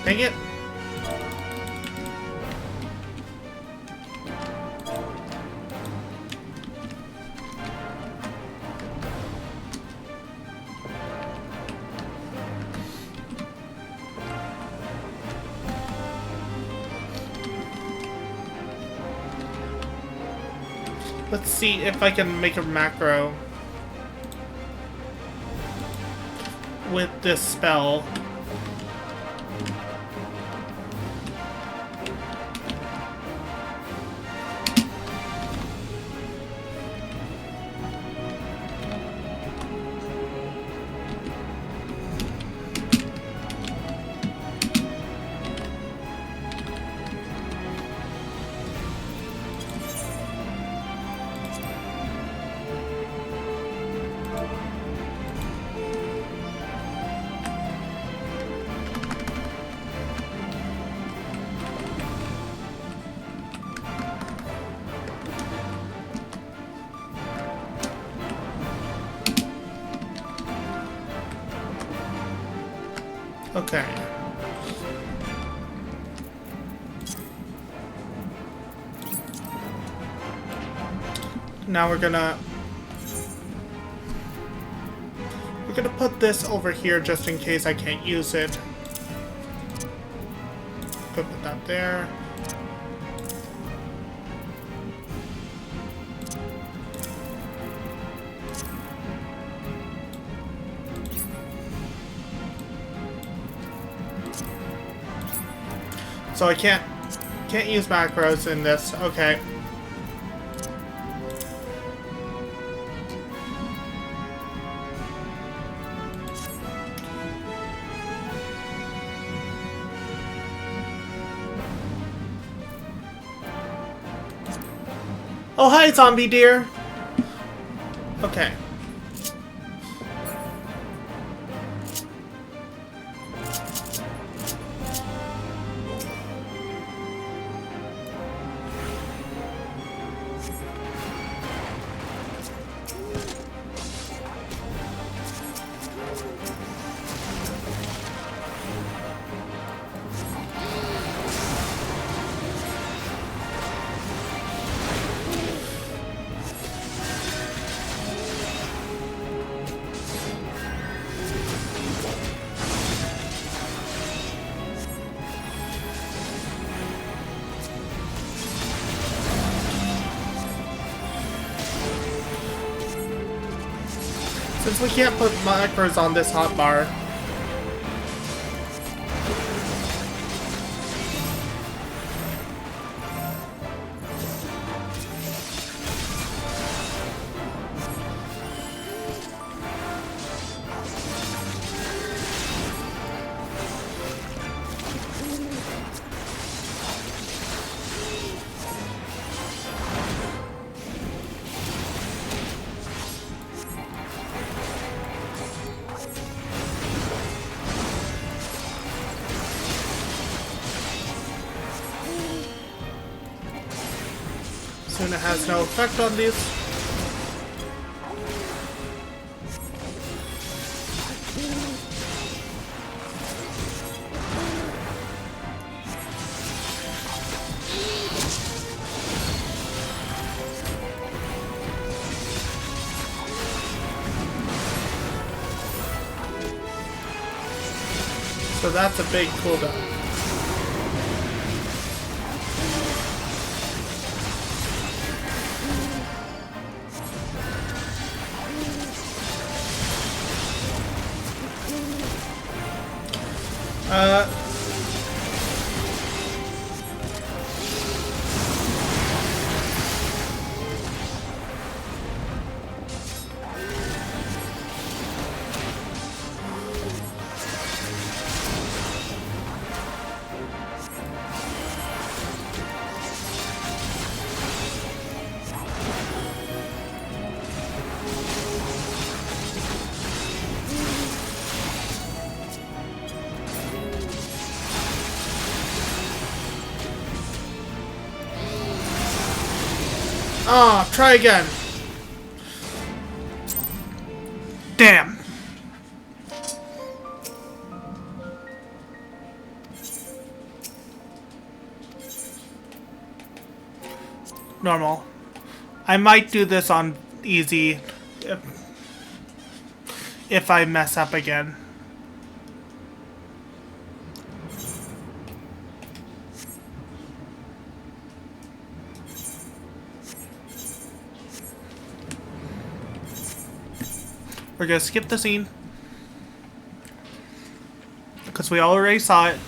Dang it. Let's see if I can make a macro with this spell. Okay. Now we're gonna put this over here just in case I can't use it. Put that there. So I can't use macros in this. Okay. Oh, hi, zombie deer. Okay. Since we can't put macros on this hotbar. It has no effect on these. So that's a big cooldown. Ah, try again. Damn. normal. I might do this on easy if I mess up again. We're gonna skip the scene because we already saw it.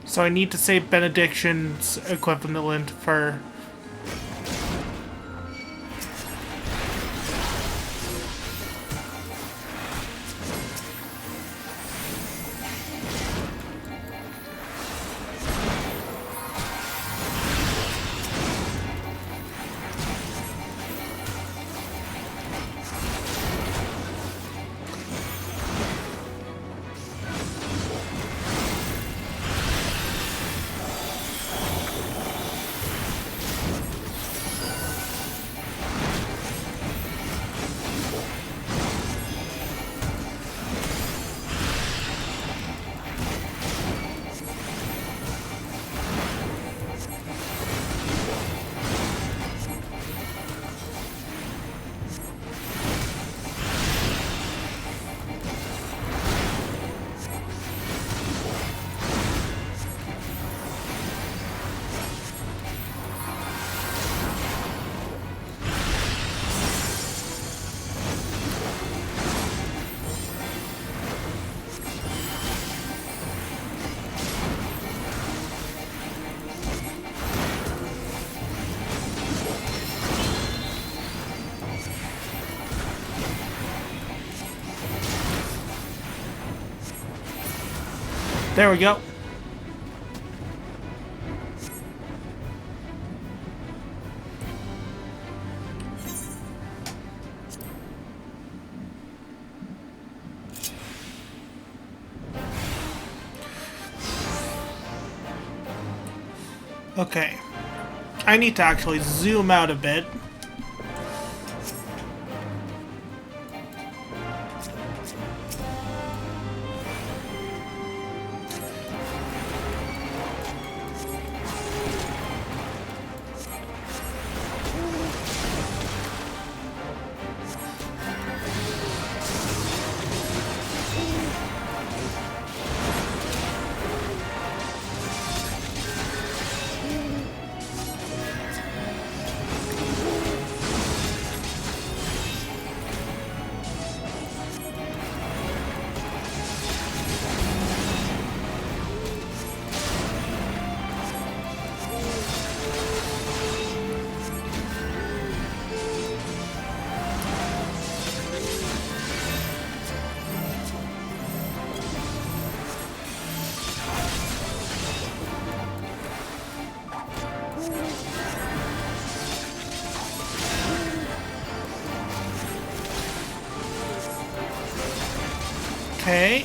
So I need to save Benediction's equivalent for... There we go. Okay. I need to actually zoom out a bit. Okay.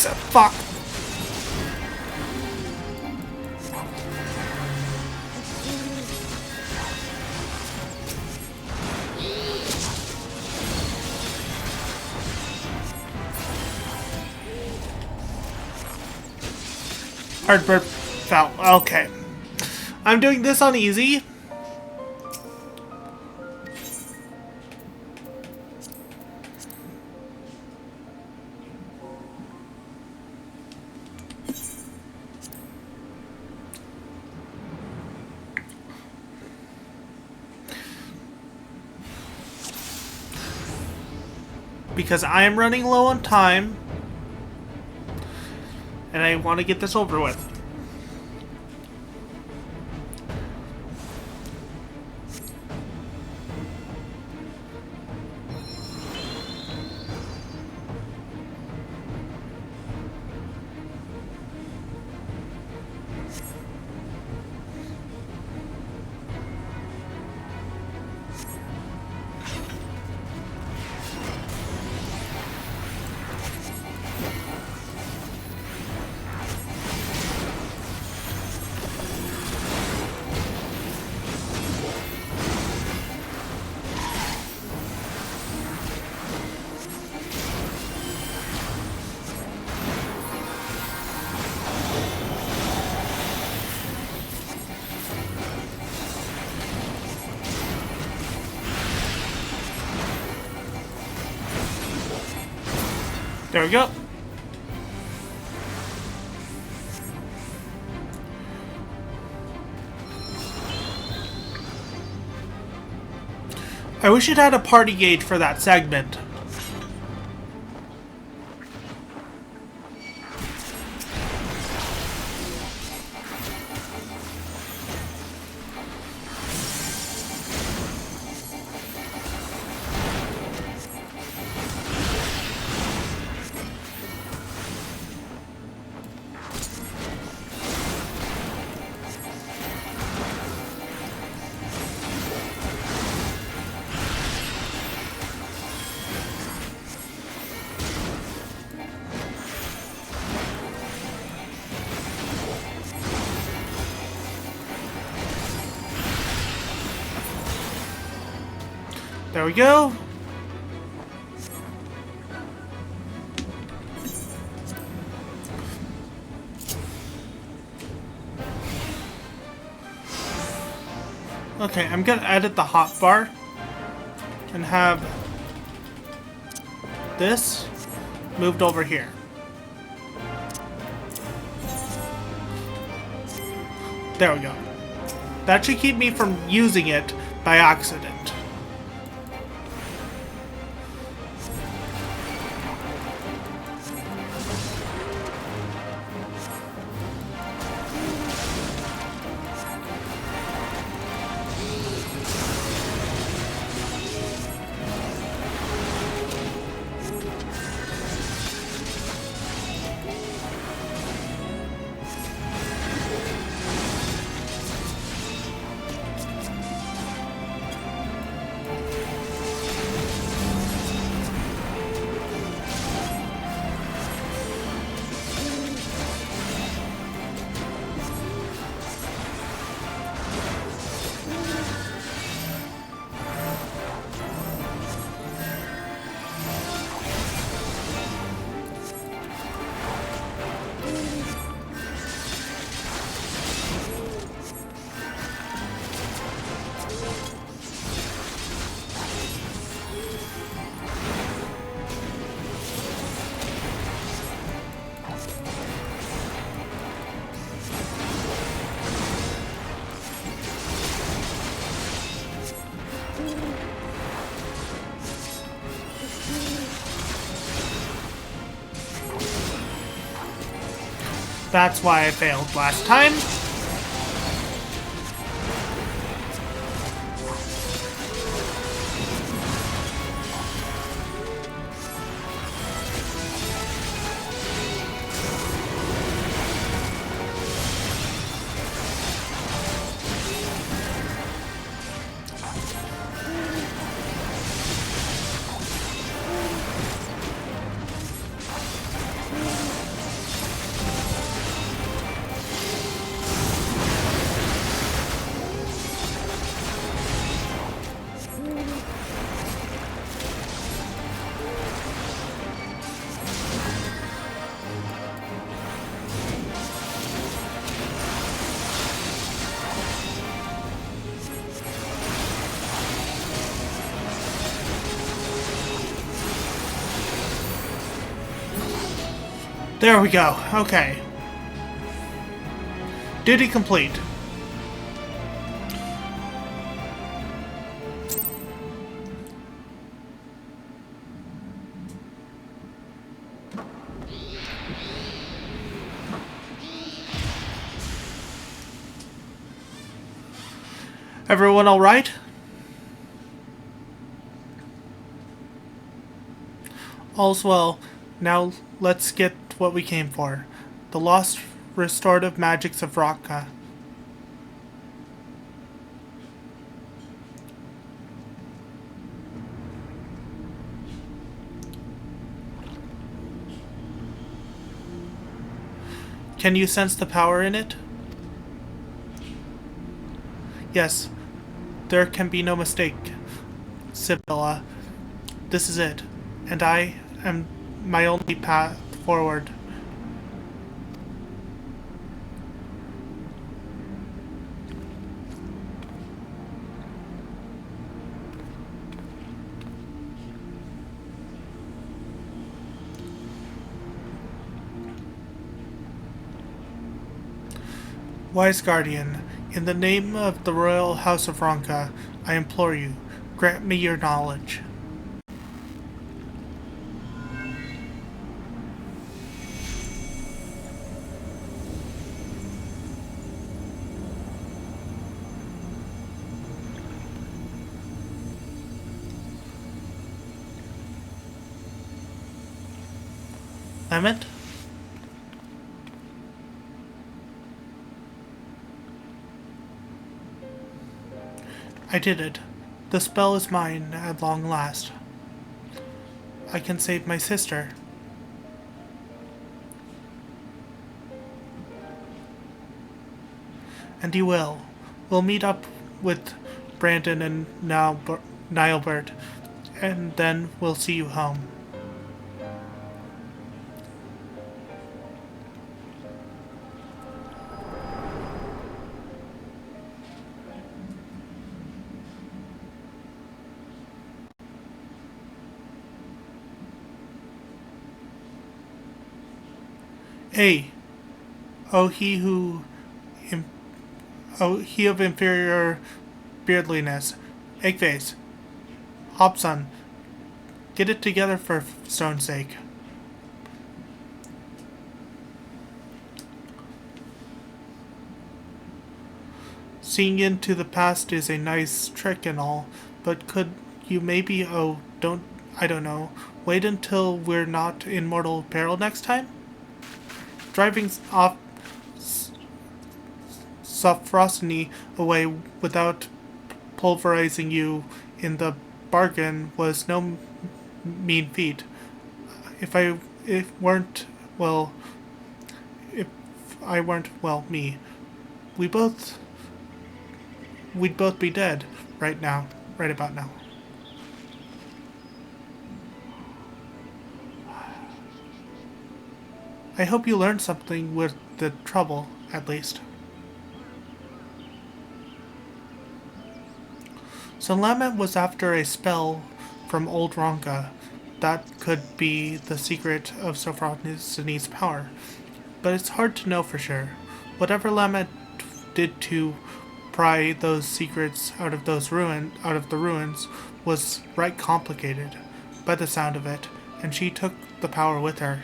Fuck. Heartburn fell. Okay. I'm doing this on easy. Because I am running low on time. And I want to get this over with. There we go. I wish it had a party gate for that segment. There we go. Okay, I'm gonna edit the hotbar and have this moved over here. There we go. That should keep me from using it by accident. That's why I failed last time. There we go. Okay. Duty complete. Everyone all right? All's well. Now let's get what we came for. The lost restorative magics of Raka. Can you sense the power in it? Yes. There can be no mistake, Sibylla. This is it. And I am my only path forward. Wise Guardian, in the name of the Royal House of Ronka, I implore you, grant me your knowledge. Emmett? I did it. The spell is mine at long last. I can save my sister. And you will. We'll meet up with Brandon and Nilebert, and then we'll see you home. Hey, oh he of inferior beardliness, Eggface, Hobson, get it together for Stone's sake. Seeing into the past is a nice trick and all, but could you maybe, I don't know, wait until we're not in mortal peril next time? Driving off Sofrosny away without pulverizing you in the bargain was no mean feat. If I weren't me, we'd both be dead right about now. I hope you learned something with the trouble, at least. So Lamet was after a spell from Old Ronka that could be the secret of Sofrosny's power, but it's hard to know for sure. Whatever Lamet did to pry those secrets out of the ruins was right complicated, by the sound of it, and she took the power with her.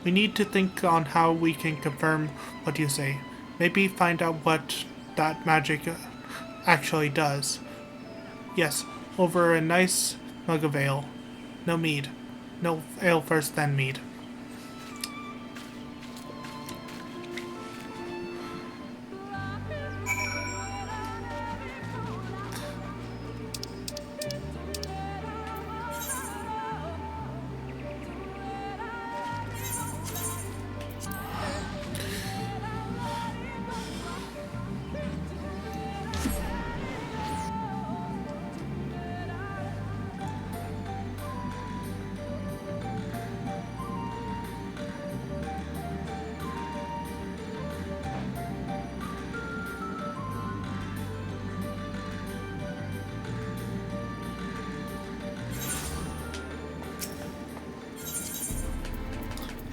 We need to think on how we can confirm what you say. Maybe find out what that magic actually does. Yes, over a nice mug of ale. No mead. No ale first, then mead.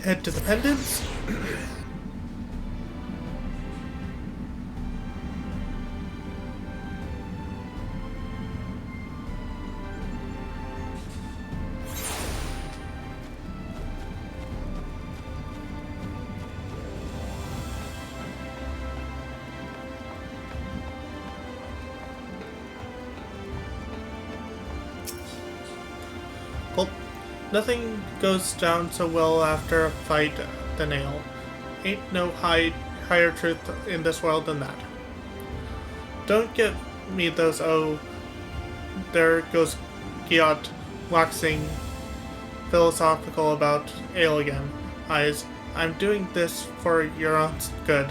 head to the pendants. Well, nothing goes down so well after a fight than ale. Ain't no higher truth in this world than that. Don't get me those, oh, there goes Giot waxing philosophical about ale again. Eyes, I'm doing this for your own good.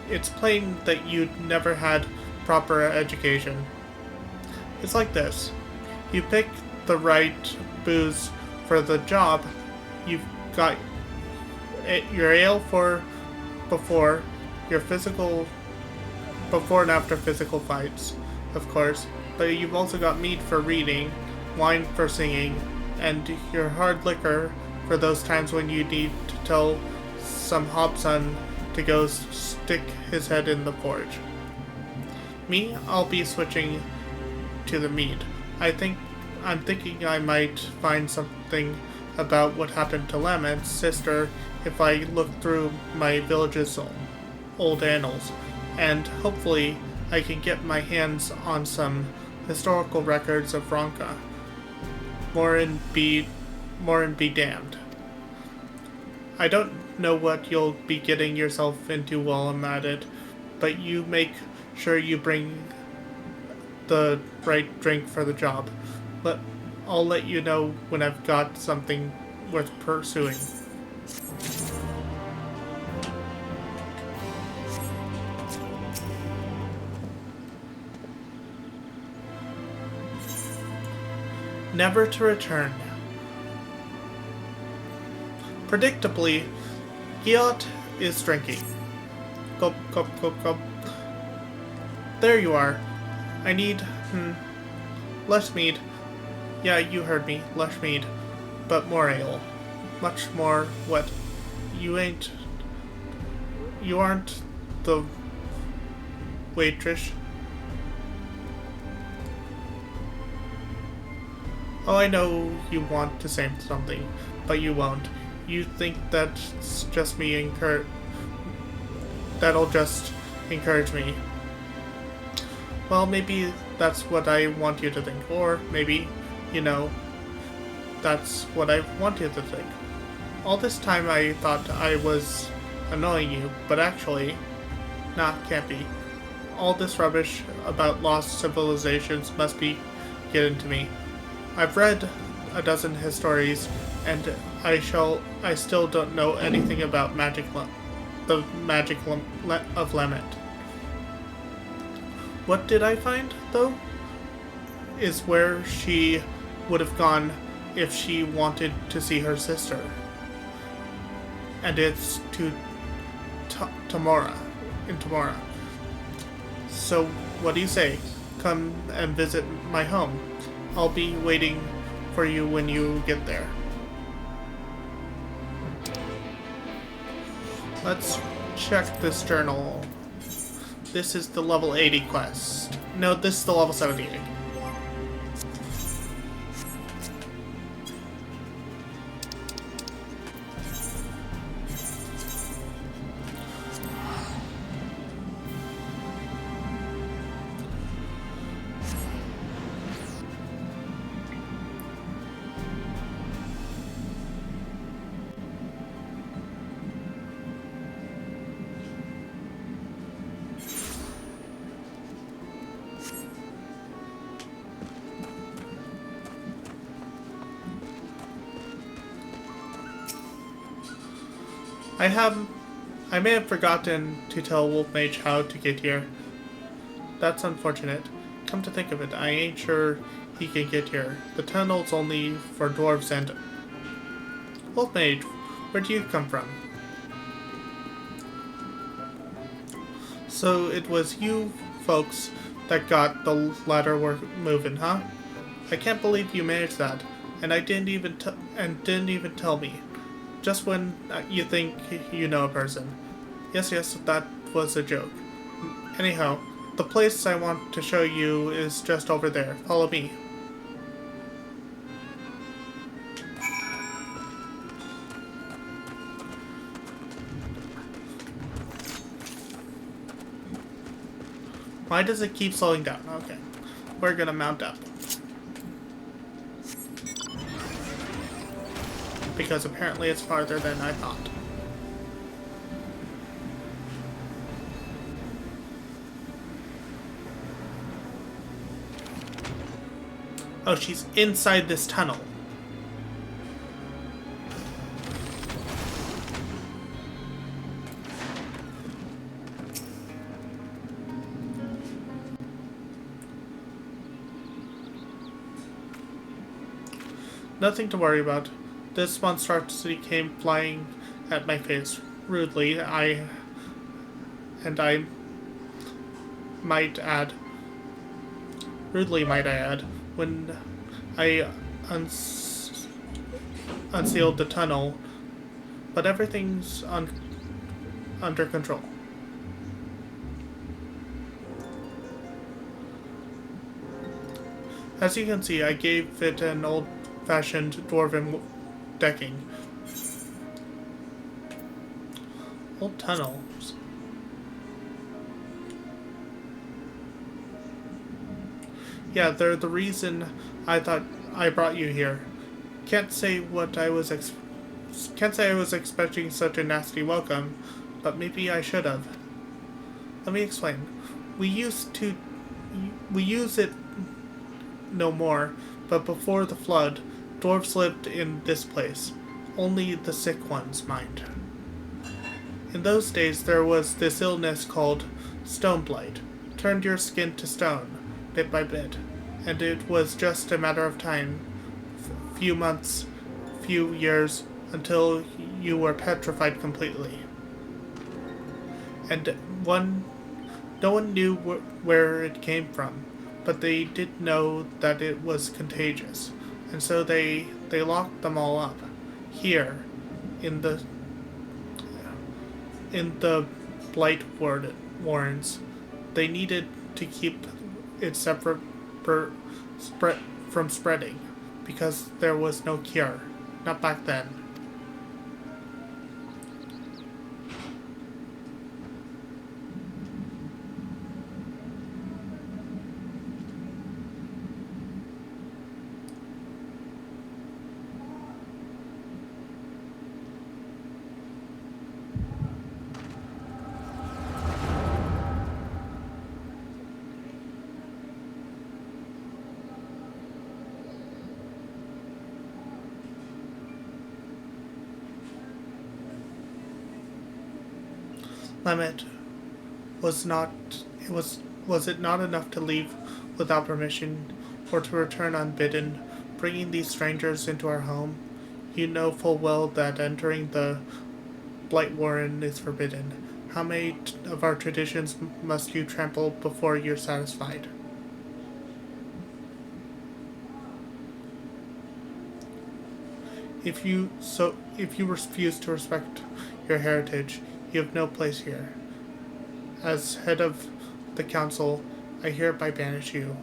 It's plain that you'd never had proper education. It's like this. You pick the right booze for the job, you've got your ale for before your physical, before and after physical fights, of course, but you've also got mead for reading, wine for singing, and your hard liquor for those times when you need to tell some hobson to go stick his head in the forge. Me, I'll be switching to the mead. I'm thinking I might find something about what happened to Lamet's sister if I look through my village's old annals, and hopefully I can get my hands on some historical records of Ronka. More and be damned. I don't know what you'll be getting yourself into while I'm at it, but you make sure you bring the right drink for the job. I'll let you know when I've got something worth pursuing. Never to return. Predictably, Giot is drinking. Gulp, gulp, gulp, gulp. There you are. I need, less mead. Yeah, you heard me. Less mead. But more ale. Much more what? You aren't the waitress. Oh, I know you want to say something, but you won't. You think that's just me that'll just encourage me. Well, maybe that's what I want you to think, or maybe, that's what I want you to think. All this time I thought I was annoying you, but actually, nah, can't be. All this rubbish about lost civilizations must be getting to me. I've read a dozen histories, and I still don't know anything about the magic of Lamet. What did I find, though, is where she would have gone if she wanted to see her sister. And it's to Tamora, in Tamora. So, what do you say? Come and visit my home. I'll be waiting for you when you get there. Let's check this journal. This is the level 80 quest. No, this is the level 78. I may have forgotten to tell Wolf Mage how to get here. That's unfortunate. Come to think of it, I ain't sure he can get here. The tunnel's only for dwarves and... Wolf Mage, where do you come from? So it was you folks that got the ladder work moving, huh? I can't believe you managed that, and didn't even tell me. Just when you think you know a person. Yes, that was a joke. Anyhow, the place I want to show you is just over there. Follow me. Why does it keep slowing down? Okay. We're gonna mount up. Because apparently it's farther than I thought. Oh, she's inside this tunnel. Nothing to worry about. This monstrosity came flying at my face. Rudely, I might add, when I unsealed the tunnel, but everything's under control. As you can see, I gave it an old-fashioned dwarven decking. Old tunnels. Yeah, they're the reason I thought I brought you here. Can't say I was expecting such a nasty welcome, but maybe I should have. Let me explain. We use it no more, but before the flood, dwarves lived in this place. Only the sick ones mind. In those days, there was this illness called stone blight. Turned your skin to stone, bit by bit, and it was just a matter of time, few months, few years, until you were petrified completely. And no one knew where it came from, but they did know that it was contagious, and so they locked them all up, here, in the blight warrens. They needed to keep it separate from spreading, because there was no cure, not back then. Limit was it not enough to leave without permission, or to return unbidden, bringing these strangers into our home? You know full well that entering the Blight Warren is forbidden. How many of our traditions must you trample before you're satisfied? If you refuse to respect your heritage, you have no place here. As head of the council, I hereby banish you.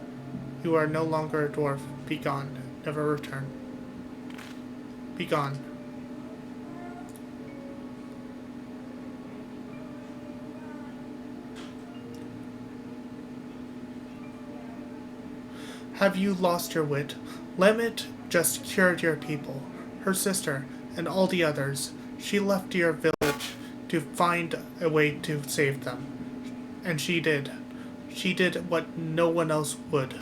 You are no longer a dwarf. Be gone. Never return. Be gone. Have you lost your wit? Lemmet just cured your people, her sister, and all the others. She left your village to find a way to save them. And she did. She did what no one else would.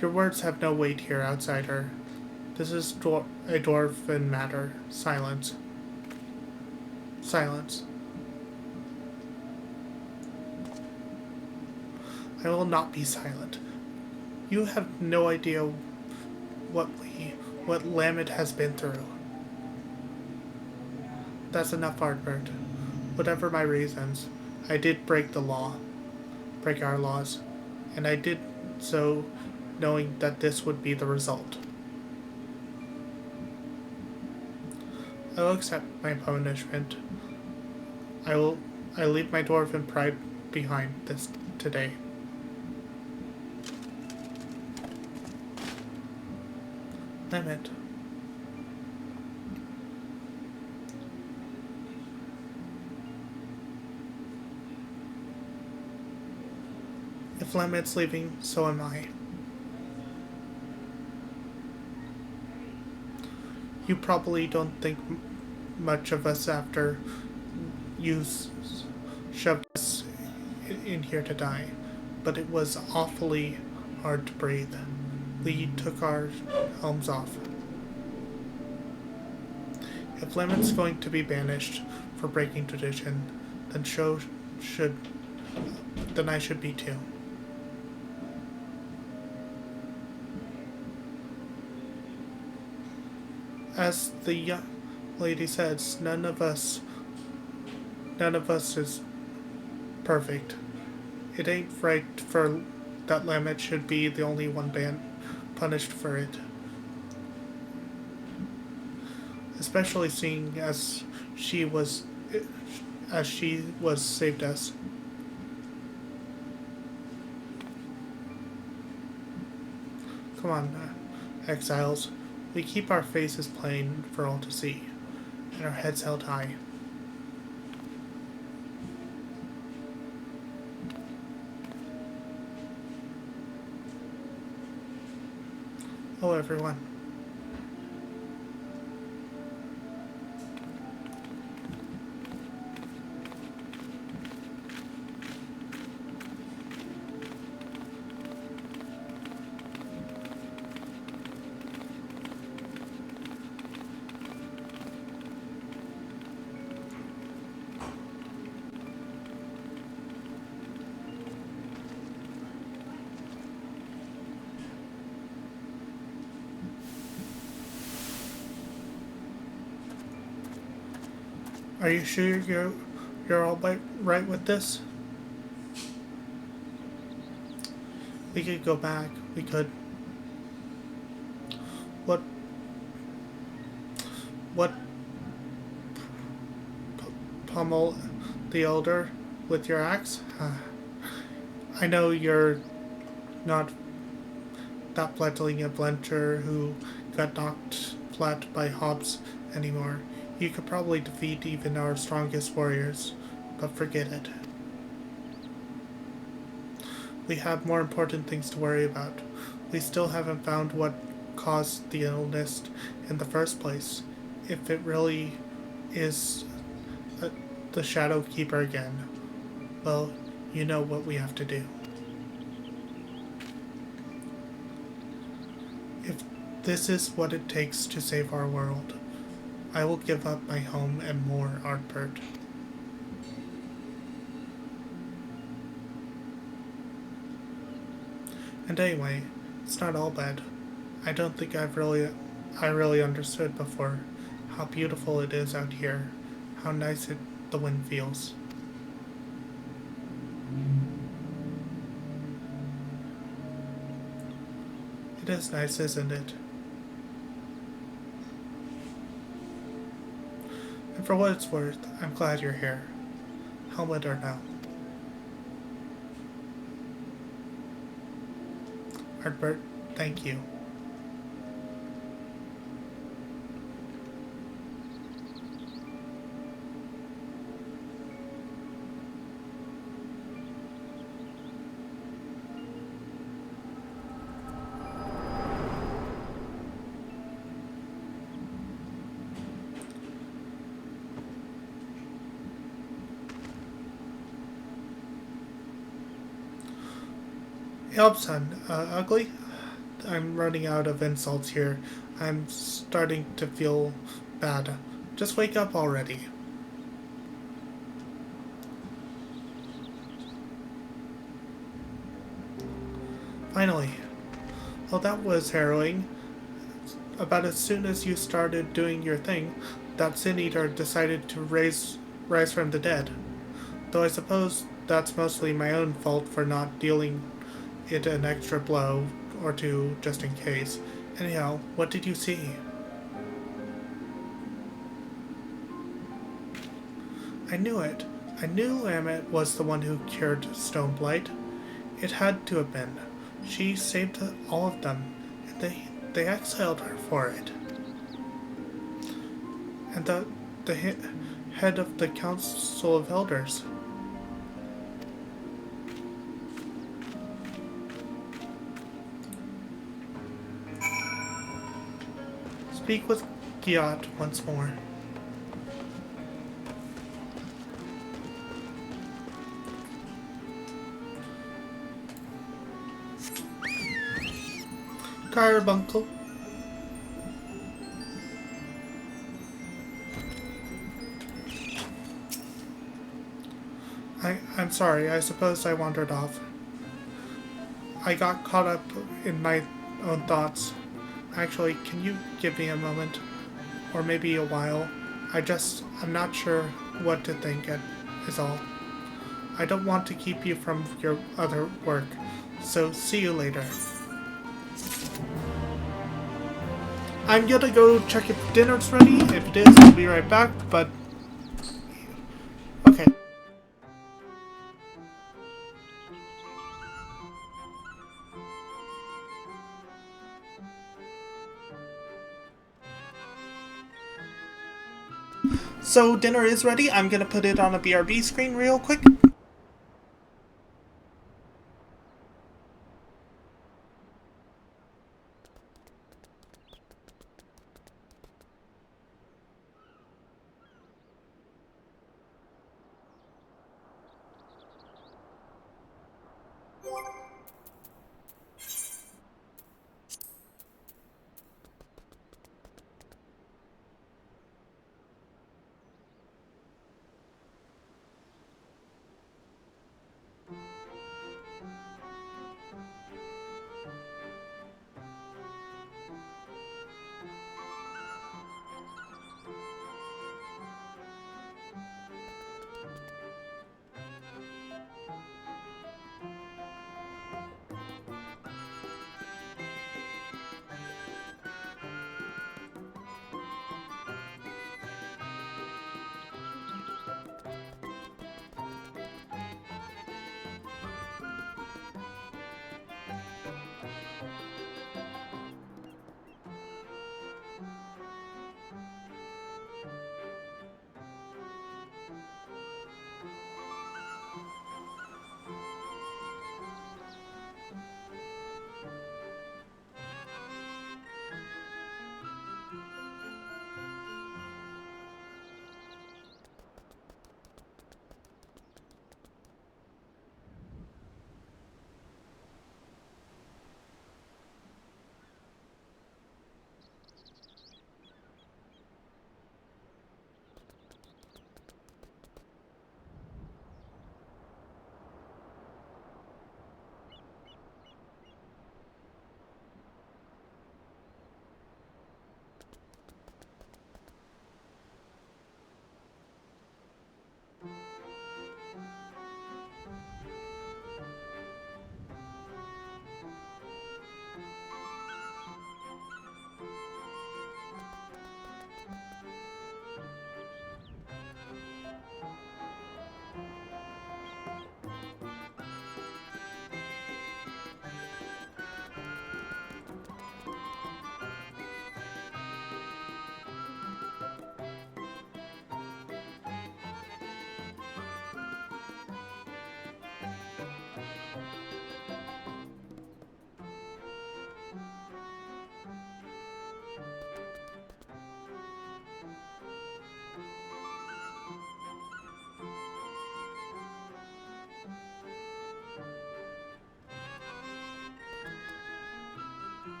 Your words have no weight here, outsider. This is a dwarven matter. Silence. Silence. I will not be silent. You have no idea what Lamed has been through. That's enough, Artbert. Whatever my reasons, I did break our laws, and I did so knowing that this would be the result. will accept my punishment. I leave my dwarven pride behind this today. Limit. If Limit's leaving, so am I. You probably don't think much of us after you shoved us in here to die, but it was awfully hard to breathe. We took our helms off. If Limit's going to be banished for breaking tradition, then I should be too. As the young lady says, none of us is perfect. It ain't right for that Limit should be the only one punished for it. Especially seeing as she was saved us. Come on, exiles. We keep our faces plain for all to see, and our heads held high. Hello, everyone. Are you sure you're all right with this? We could go back. We could. What? Pummel the Elder with your axe? I know you're not that fledgling adventurer who got knocked flat by hobs anymore. You could probably defeat even our strongest warriors, but forget it. We have more important things to worry about. We still haven't found what caused the illness in the first place. If it really is the Shadow Keeper again, well, you know what we have to do. If this is what it takes to save our world, I will give up my home and more, Artbert. And anyway, it's not all bad. I don't think I really understood before how beautiful it is out here, how nice the wind feels. It is nice, isn't it? And for what it's worth, I'm glad you're here. Helmet or no. Artbert, thank you. Son, ugly? I'm running out of insults here. I'm starting to feel bad. Just wake up already. Finally. Well, that was harrowing. About as soon as you started doing your thing, that Sin Eater decided to rise from the dead. Though I suppose that's mostly my own fault for not dealing it an extra blow or two just in case. Anyhow, what did you see? I knew it. I knew Lamet was the one who cured Stoneblight. It had to have been. She saved all of them, and they exiled her for it. And the head of the Council of Elders. Speak with Giat once more. Carbuncle. I'm sorry, I suppose I wandered off. I got caught up in my own thoughts. Actually, can you give me a moment? Or maybe a while? I'm not sure what to think, is all. I don't want to keep you from your other work, so see you later. I'm gonna go check if dinner's ready. If it is, I'll be right back, but... Okay. So dinner is ready. I'm gonna put it on a BRB screen real quick.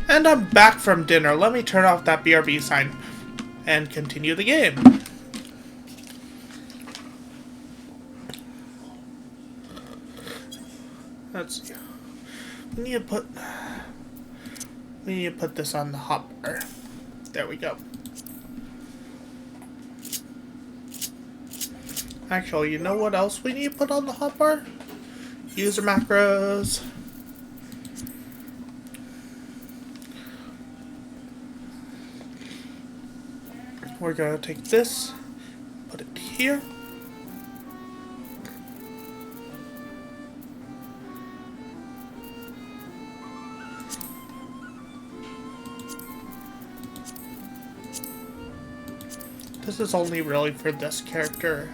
And I'm back from dinner. Let me turn off that BRB sign and continue the game. Let's see. We need to put this on the hotbar. There we go. Actually, you know what else we need to put on the hotbar? User macros. We're gonna take this, put it here. This is only really for this character.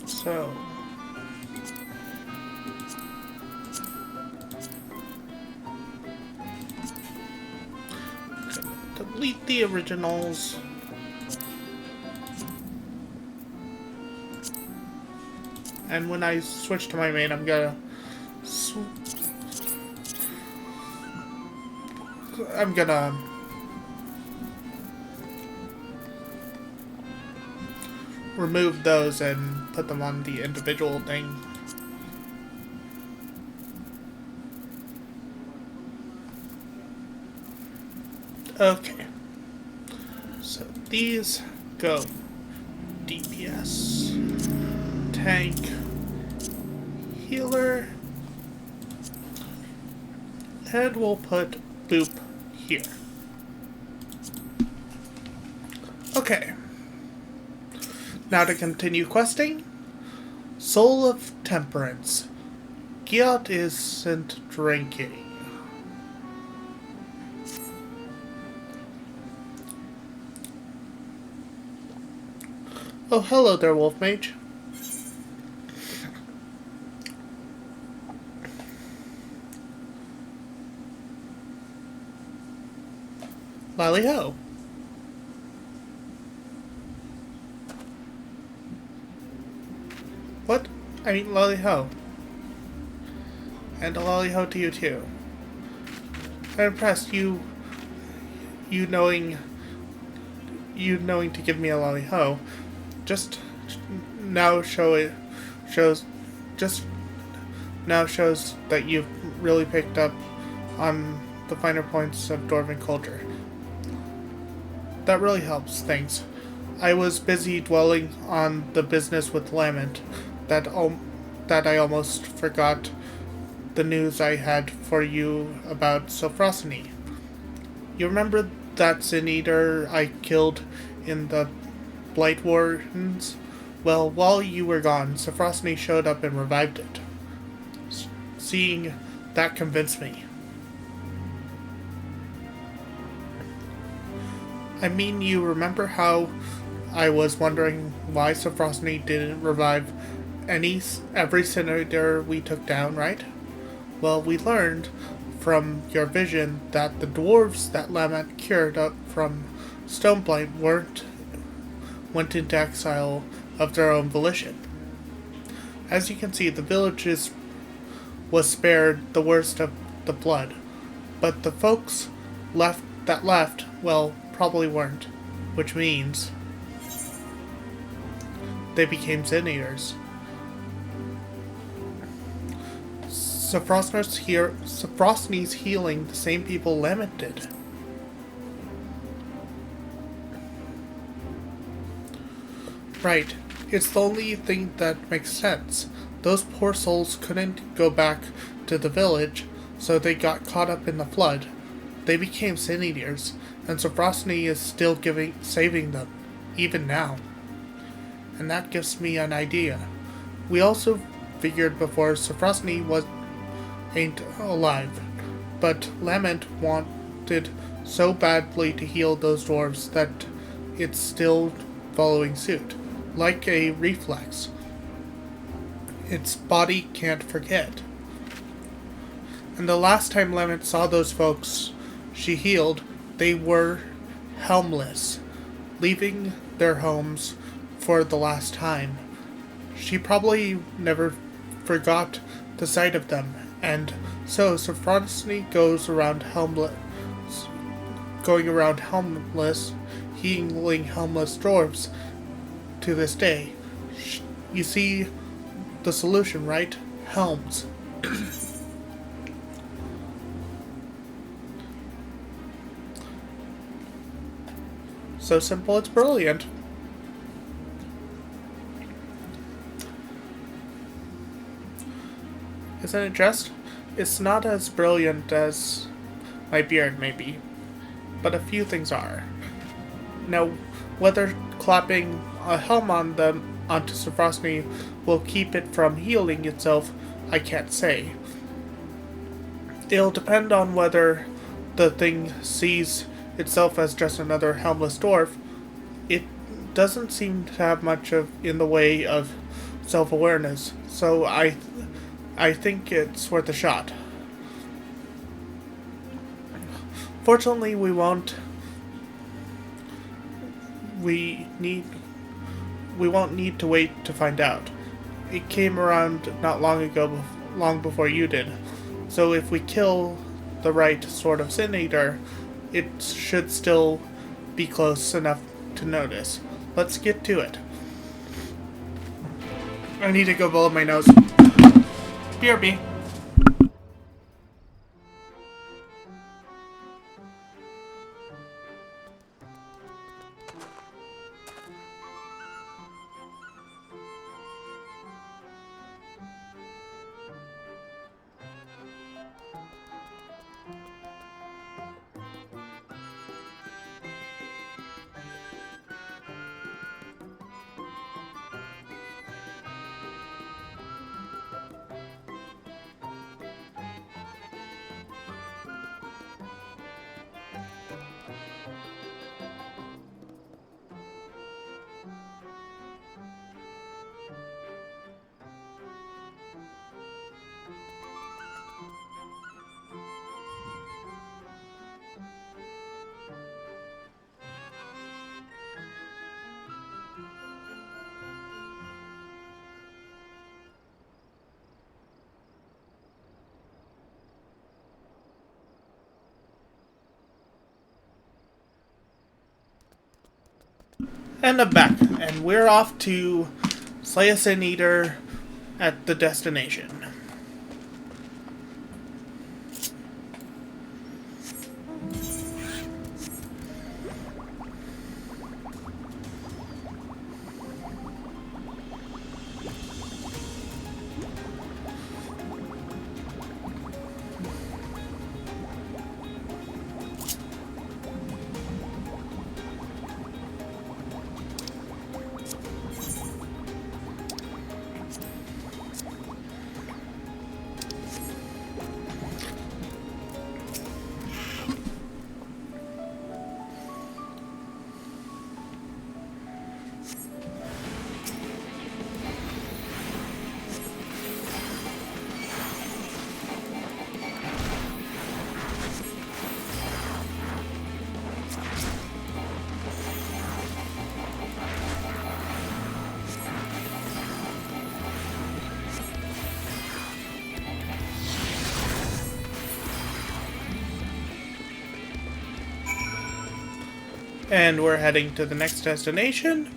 So delete the originals. And when I switch to my main, I'm gonna remove those and put them on the individual thing. Okay. So these go DPS, tank, healer, and we'll put boop here. Okay. Now to continue questing. Soul of Temperance. Giat isn't drinking. Oh, hello there, Wolf Mage. Lally ho. What? I mean, lolly ho. And a lolly ho to you too. I'm impressed you knowing to give me a lolly ho. Just now shows that you've really picked up on the finer points of Dwarven culture. That really helps things. I was busy dwelling on the business with Lament that I almost forgot the news I had for you about Ffxiv. You remember that Sin Eater I killed in the Blight Wardens? Well, while you were gone, Ffxiv showed up and revived it. Seeing that convinced me. I mean, you remember how I was wondering why Ffxiv didn't revive every Sin Eater we took down, right? Well, we learned from your vision that the dwarves that Lament cured up from Stoneblight went into exile of their own volition. As you can see, the village was spared the worst of the blood, but the folks left, well, probably weren't, which means they became Sin Eaters. Ffxiv's healing the same people Lament did. Right. It's the only thing that makes sense. Those poor souls couldn't go back to the village, so they got caught up in the flood. They became Sin Eaters, and Ffxiv is still saving them, even now. And that gives me an idea. We also figured before Ffxiv ain't alive, but Lament wanted so badly to heal those dwarves that it's still following suit, like a reflex. Its body can't forget. And the last time Lament saw those folks she healed, they were helmless, leaving their homes for the last time. She probably never forgot the sight of them, and so Ffxiv going around helmless, healing helmless dwarves to this day. You see the solution, right? Helms. So simple, it's brilliant. Isn't it just? It's not as brilliant as my beard may be, but a few things are. Now, whether clapping a helm onto Ffxiv will keep it from healing itself, I can't say. It'll depend on whether the thing sees itself as just another helmless dwarf. It doesn't seem to have much in the way of self-awareness, so I think it's worth a shot. Fortunately, we won't need to wait to find out. It came around not long ago, long before you did. So if we kill the right sort of Sin Eater, it should still be close enough to notice. Let's get to it. I need to go blow my nose. BRB. And I'm back, and we're off to slay a Sin Eater at the destination. And we're heading to the next destination.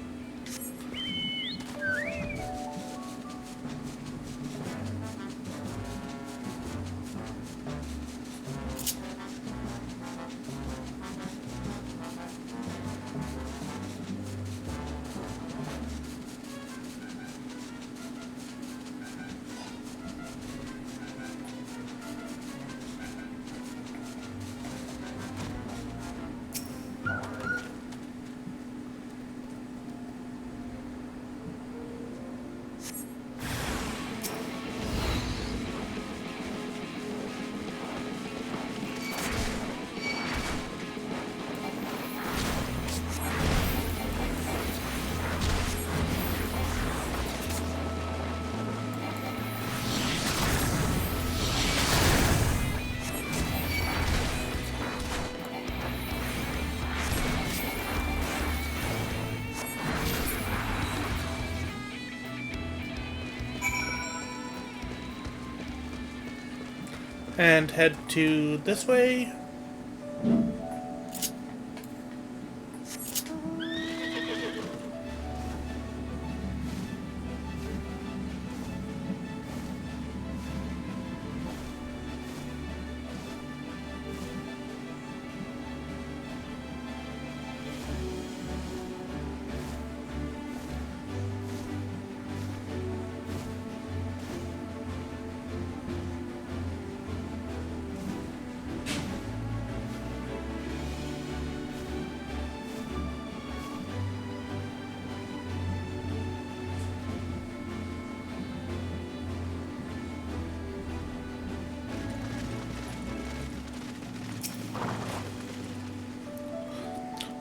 And head to this way.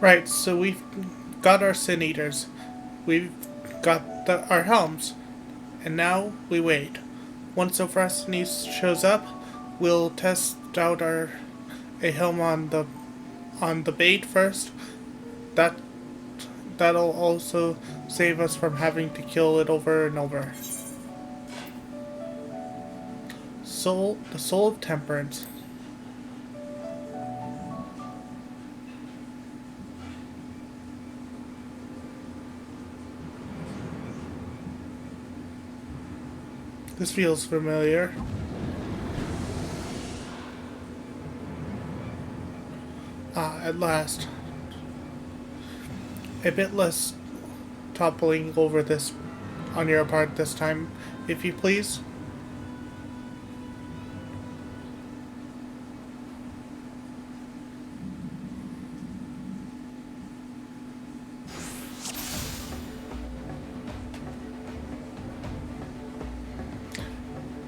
Right, so we've got our Sin Eaters. We've got our helms. And now we wait. Once Ffxiv shows up, we'll test out a helm on the bait first. That'll also save us from having to kill it over and over. The Soul of Temperance. This feels familiar. Ah, at last. A bit less toppling over this on your part this time, if you please.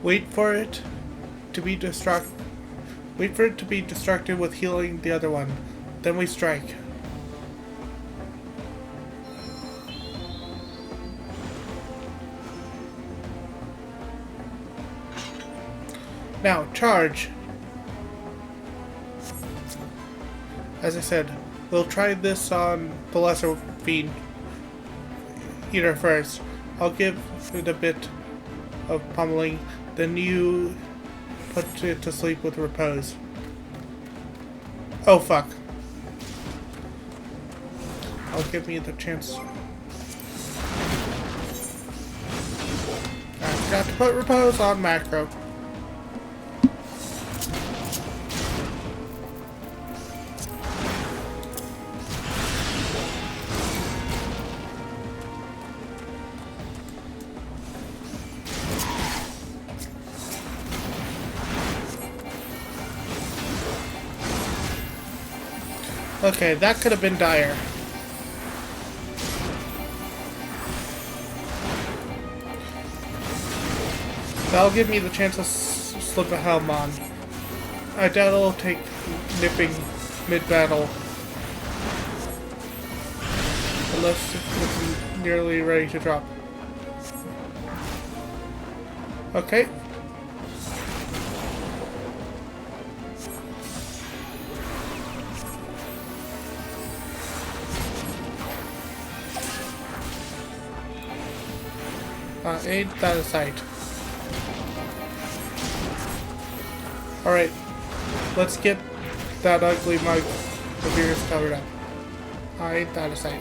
Wait for it to be distracted with healing the other one. Then we strike. Now, charge! As I said, we'll try this on the Lesser Fiend Eater first. I'll give it a bit of pummeling, then you put it to sleep with repose. Oh fuck. I'll give me the chance. I forgot to put repose on macro. Okay, that could have been dire. That'll give me the chance to slip a helm on. I doubt it'll take nipping mid-battle. Unless it's nearly ready to drop. Okay. Ain't that a sight. Alright, let's get that ugly mug of yours covered up. Ain't that a sight.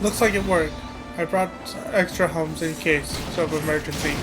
Looks like it worked. I brought extra homes in case of emergency.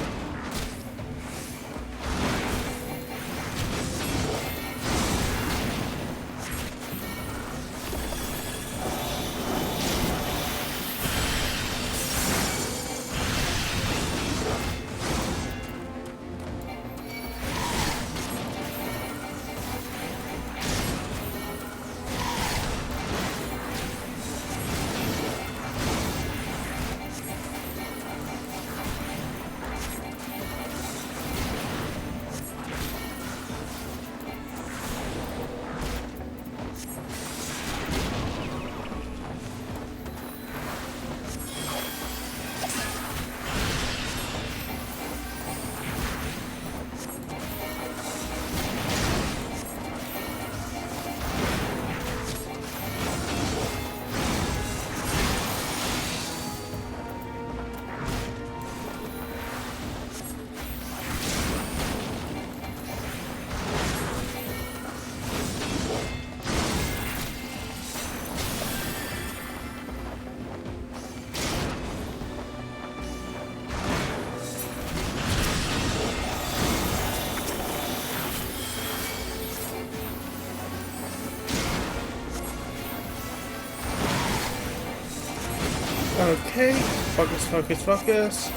Okay, focus, focus, focus.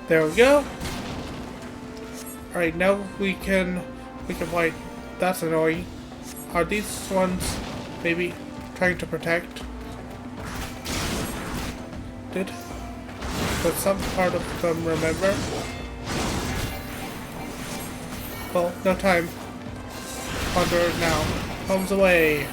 There we go. Alright, now we can wait. That's annoying. Are these ones maybe trying to protect? Did some part of them remember? Well, no time. Ponder it now. Homes away.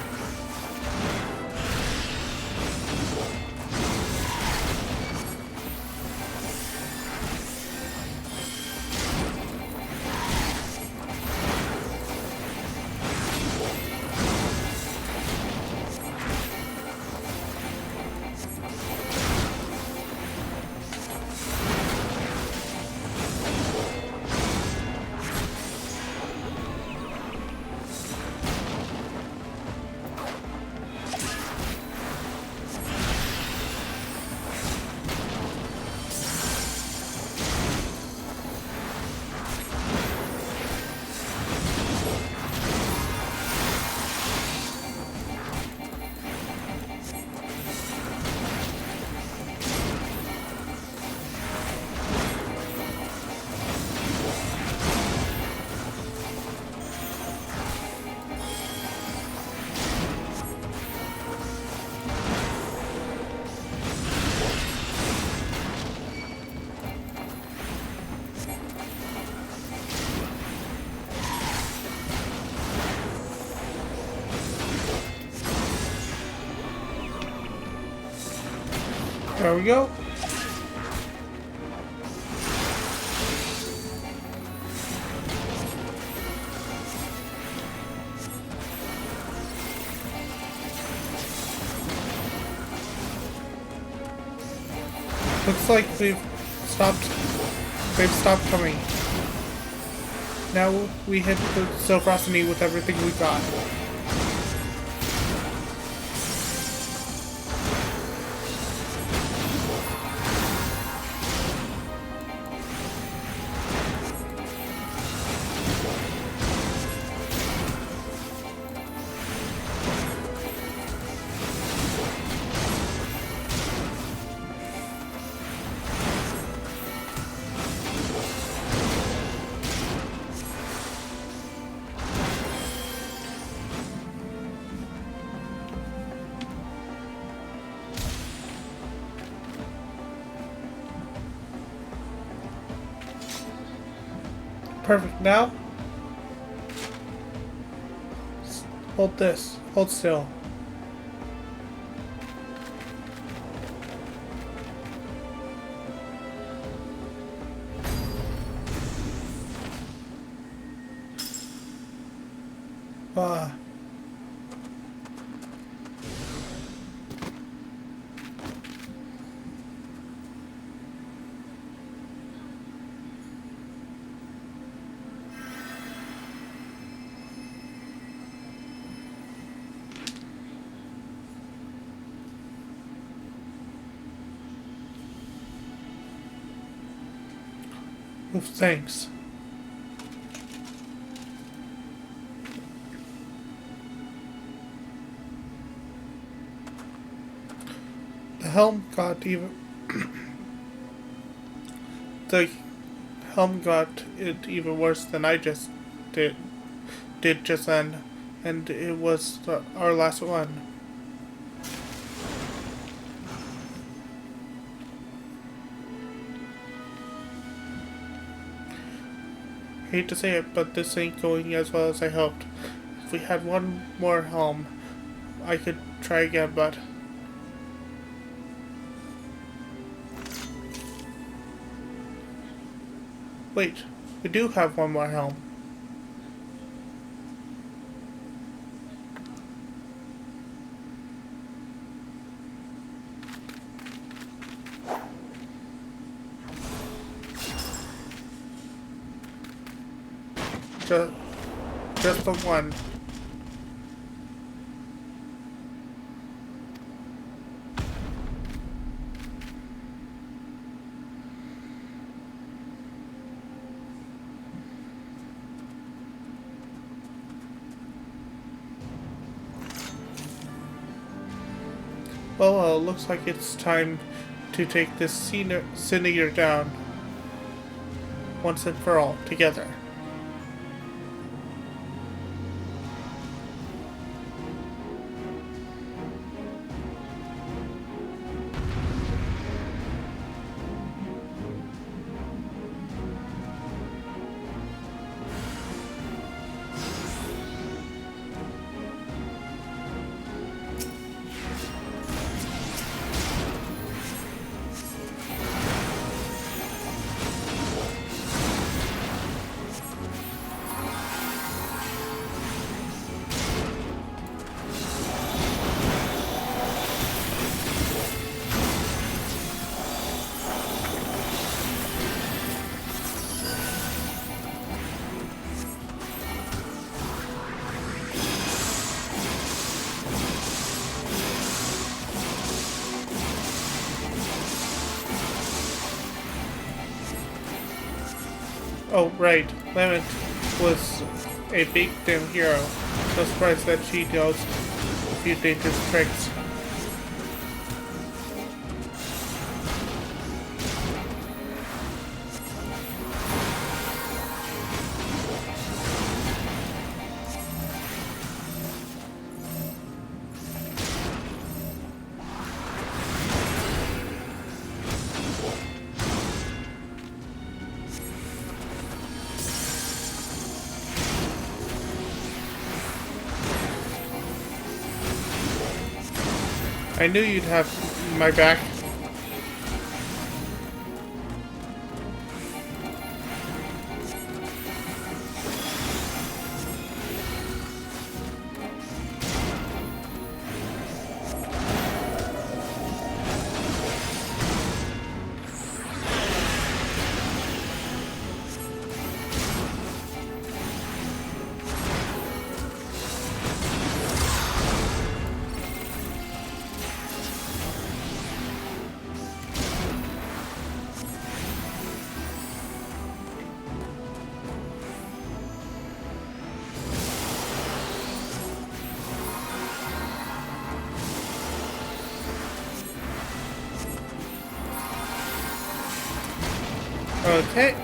There we go. Looks like they've stopped coming. Now we hit the Silverosity with everything we got. Perfect. Now, hold this. Hold still. Ah. Oof, thanks. The helm got even. The helm got it even worse than I just did just then, and it was our last one. Hate to say it, but this ain't going as well as I hoped. If we had one more helm, I could try again, but... Wait, we do have one more helm. Just the one. Well, looks like it's time to take this Senator down once and for all, together. Oh, right. Lament was a big damn hero. No surprise that she knows a few dangerous tricks. I knew you'd have my back. Okay.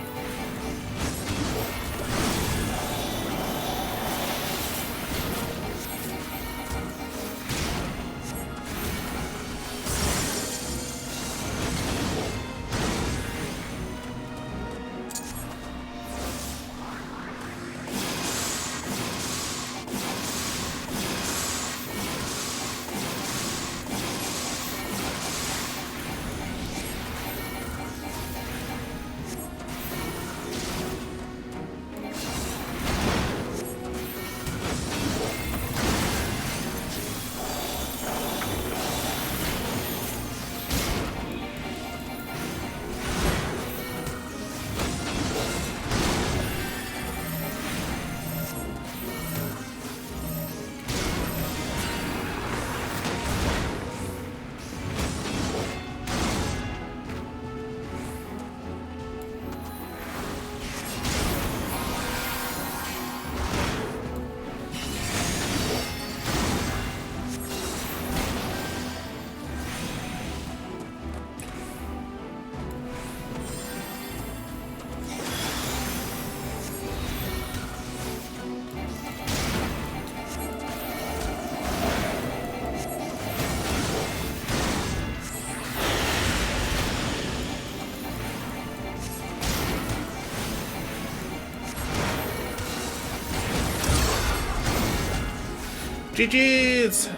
GG's!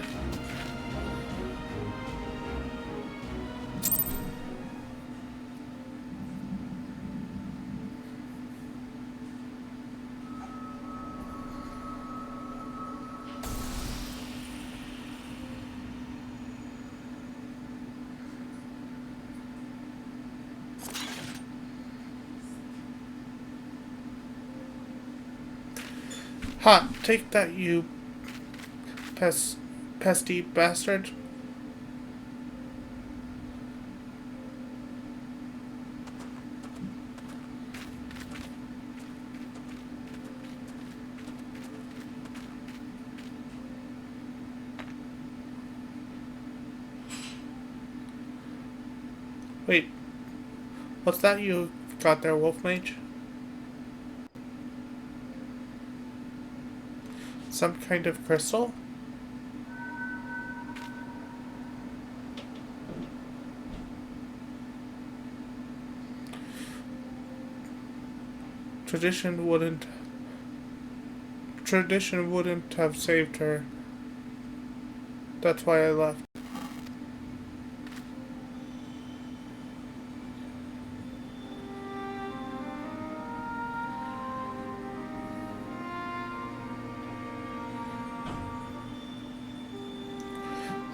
Ha! Take that, you pesty bastard. Wait, what's that you got there, Wolf Mage? Some kind of crystal? Tradition wouldn't have saved her. That's why I left.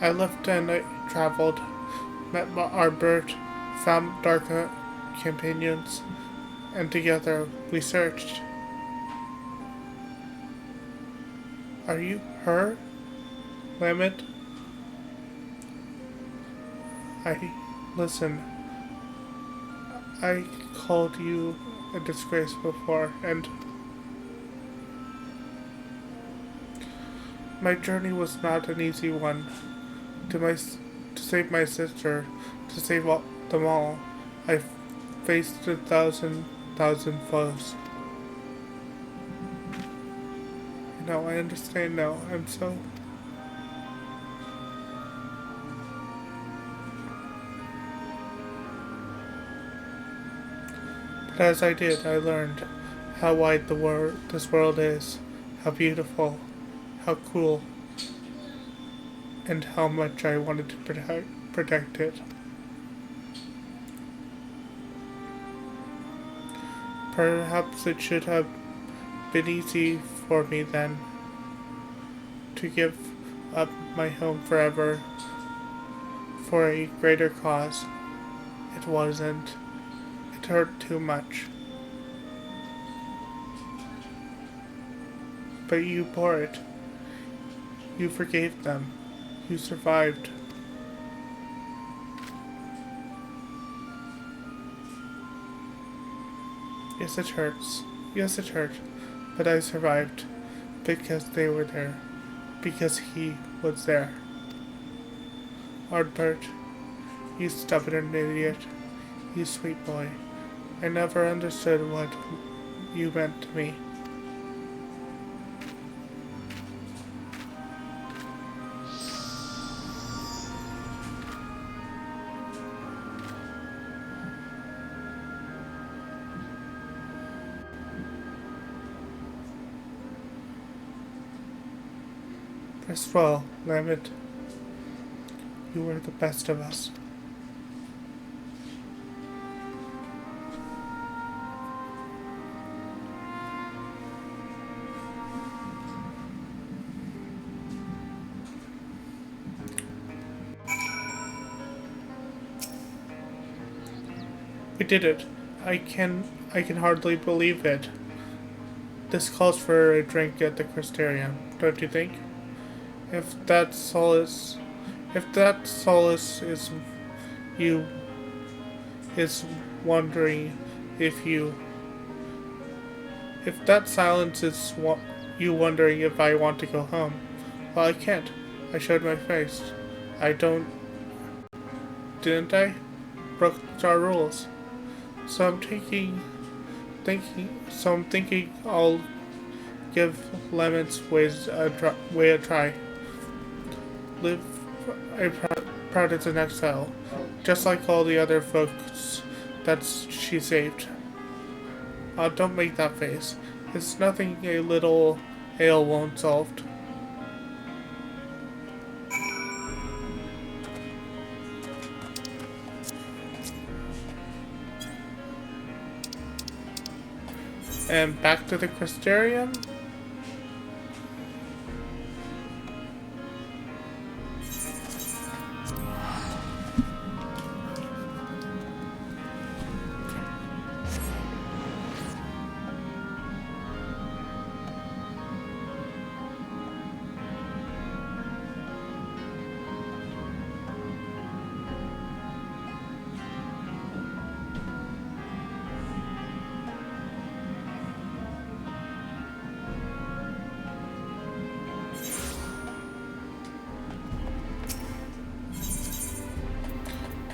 I left and I traveled, met our bird, found darker companions, and together we searched. Are you her, Lamet? Listen, I called you a disgrace before, and my journey was not an easy one. To save my sister, to save them all, I faced 1,000 foes. No, I understand now. I'm so... But as I did, I learned how wide this world is, how beautiful, how cool, and how much I wanted to protect it. Perhaps it should have been easy for me then to give up my home forever for a greater cause. It wasn't. It hurt too much. But you bore it. You forgave them. You survived. Yes, it hurts. Yes, it hurt. But I survived. Because they were there. Because he was there. Ardbert, you stubborn idiot. You sweet boy. I never understood what you meant to me. Rest well, Lamet. You were the best of us. We did it. I can hardly believe it. This calls for a drink at the Crystarium, don't you think? If that solace is you is wondering if that silence is you wondering if I want to go home, well, I can't. I showed my face. Didn't I? Broke our rules. So I'm thinking I'll give Lemon's way a try. Live a proud as an exile, just like all the other folks that she saved. Don't make that face. It's nothing a little ale won't solve. And back to the Crystarium.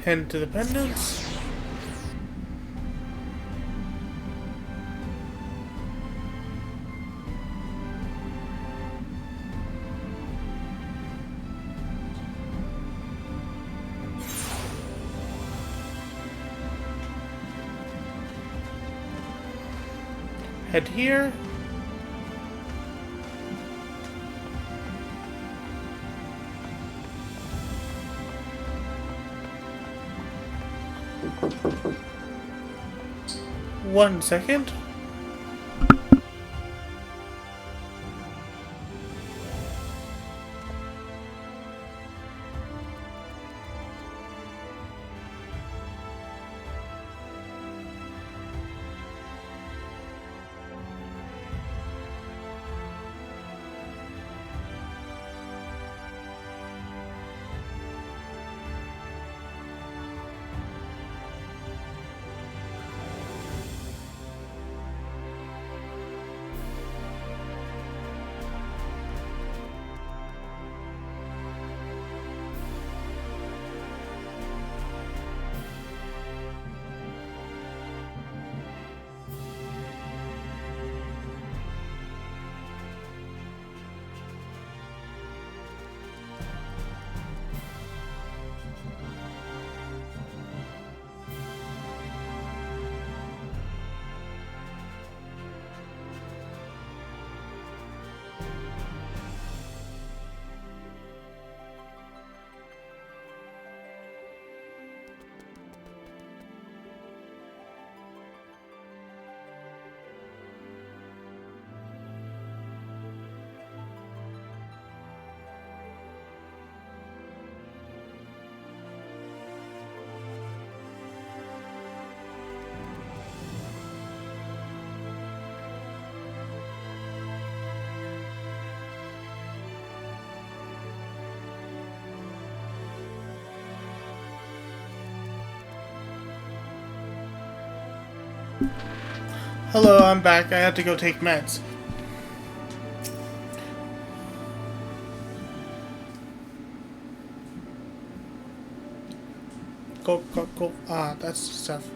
Head to the pendants. Head here. One second. Hello, I'm back. I had to go take meds. Go. Ah, that's the stuff.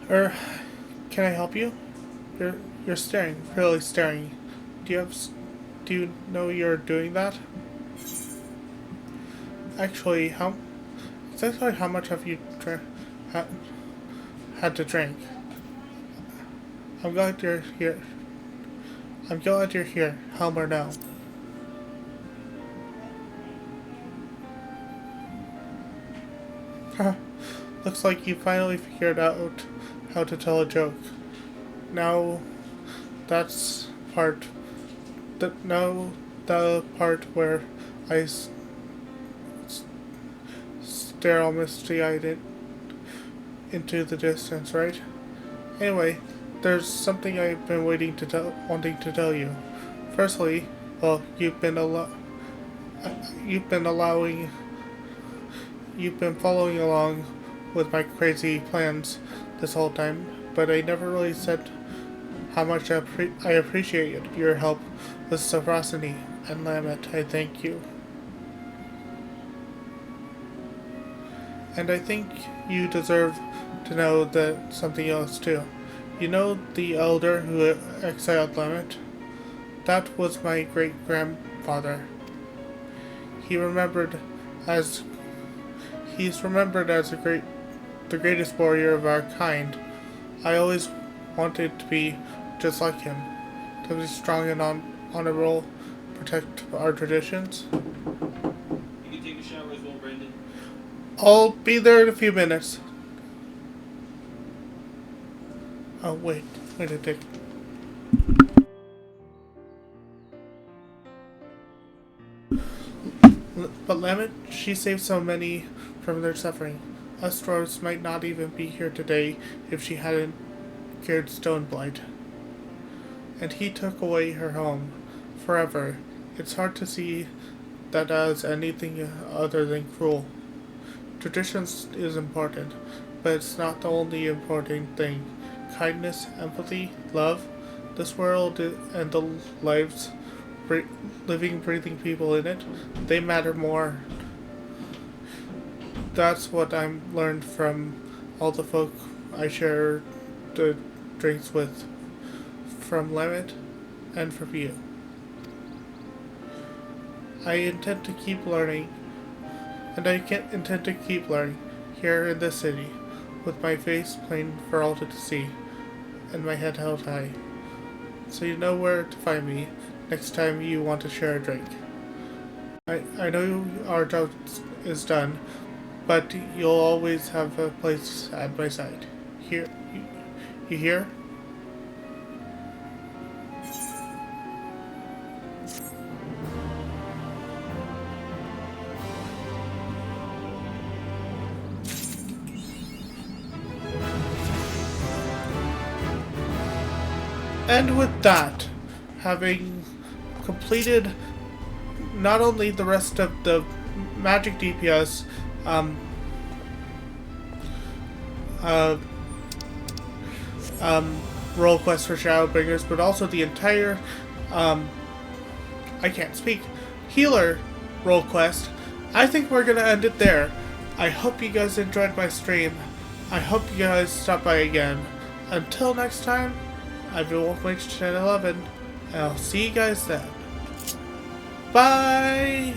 Can I help you? You're staring, really staring. Do you know you're doing that? Actually, exactly how much have you had to drink? I'm glad you're here. I'm glad you're here, Helm or no. Looks like you finally figured out how to tell a joke. Now, now the part where I stare all misty-eyed into the distance, right? Anyway, there's something I've been wanting to tell you. Firstly, well, you've been following along with my crazy plans this whole time, but I never really said how much I appreciate your help with Sovrosity and Lamet. I thank you. And I think you deserve to know that something else too. You know the elder who exiled Lamet? That was my great-grandfather. He's remembered as the greatest warrior of our kind. I always wanted to be just like him, to be strong and honorable, protect our traditions. You can take a shower as well, Brandon. I'll be there in a few minutes. Oh, wait a tick. But Lamet, she saved so many from their suffering. Us dwarves might not even be here today if she hadn't cured Stoneblight. And he took away her home forever. It's hard to see that as anything other than cruel. Tradition is important, but it's not the only important thing. Kindness, empathy, love, this world and the lives, living, breathing people in it, they matter more. That's what I'm learned from all the folk I share the drinks with, from Lemmet and from you. I intend to keep learning, and I can't intend to keep learning here in this city, with my face plain for all to see, and my head held high. So you know where to find me next time you want to share a drink. I know our job is done, but you'll always have a place at my side. Here, you hear? And with that, having completed not only the rest of the magic DPS, role quest for Shadowbringers, but also the entire, I can't speak, healer role quest, I think we're gonna end it there. I hope you guys enjoyed my stream. I hope you guys stop by again. Until next time, I've been Wolf Mage 1011, and I'll see you guys then. Bye!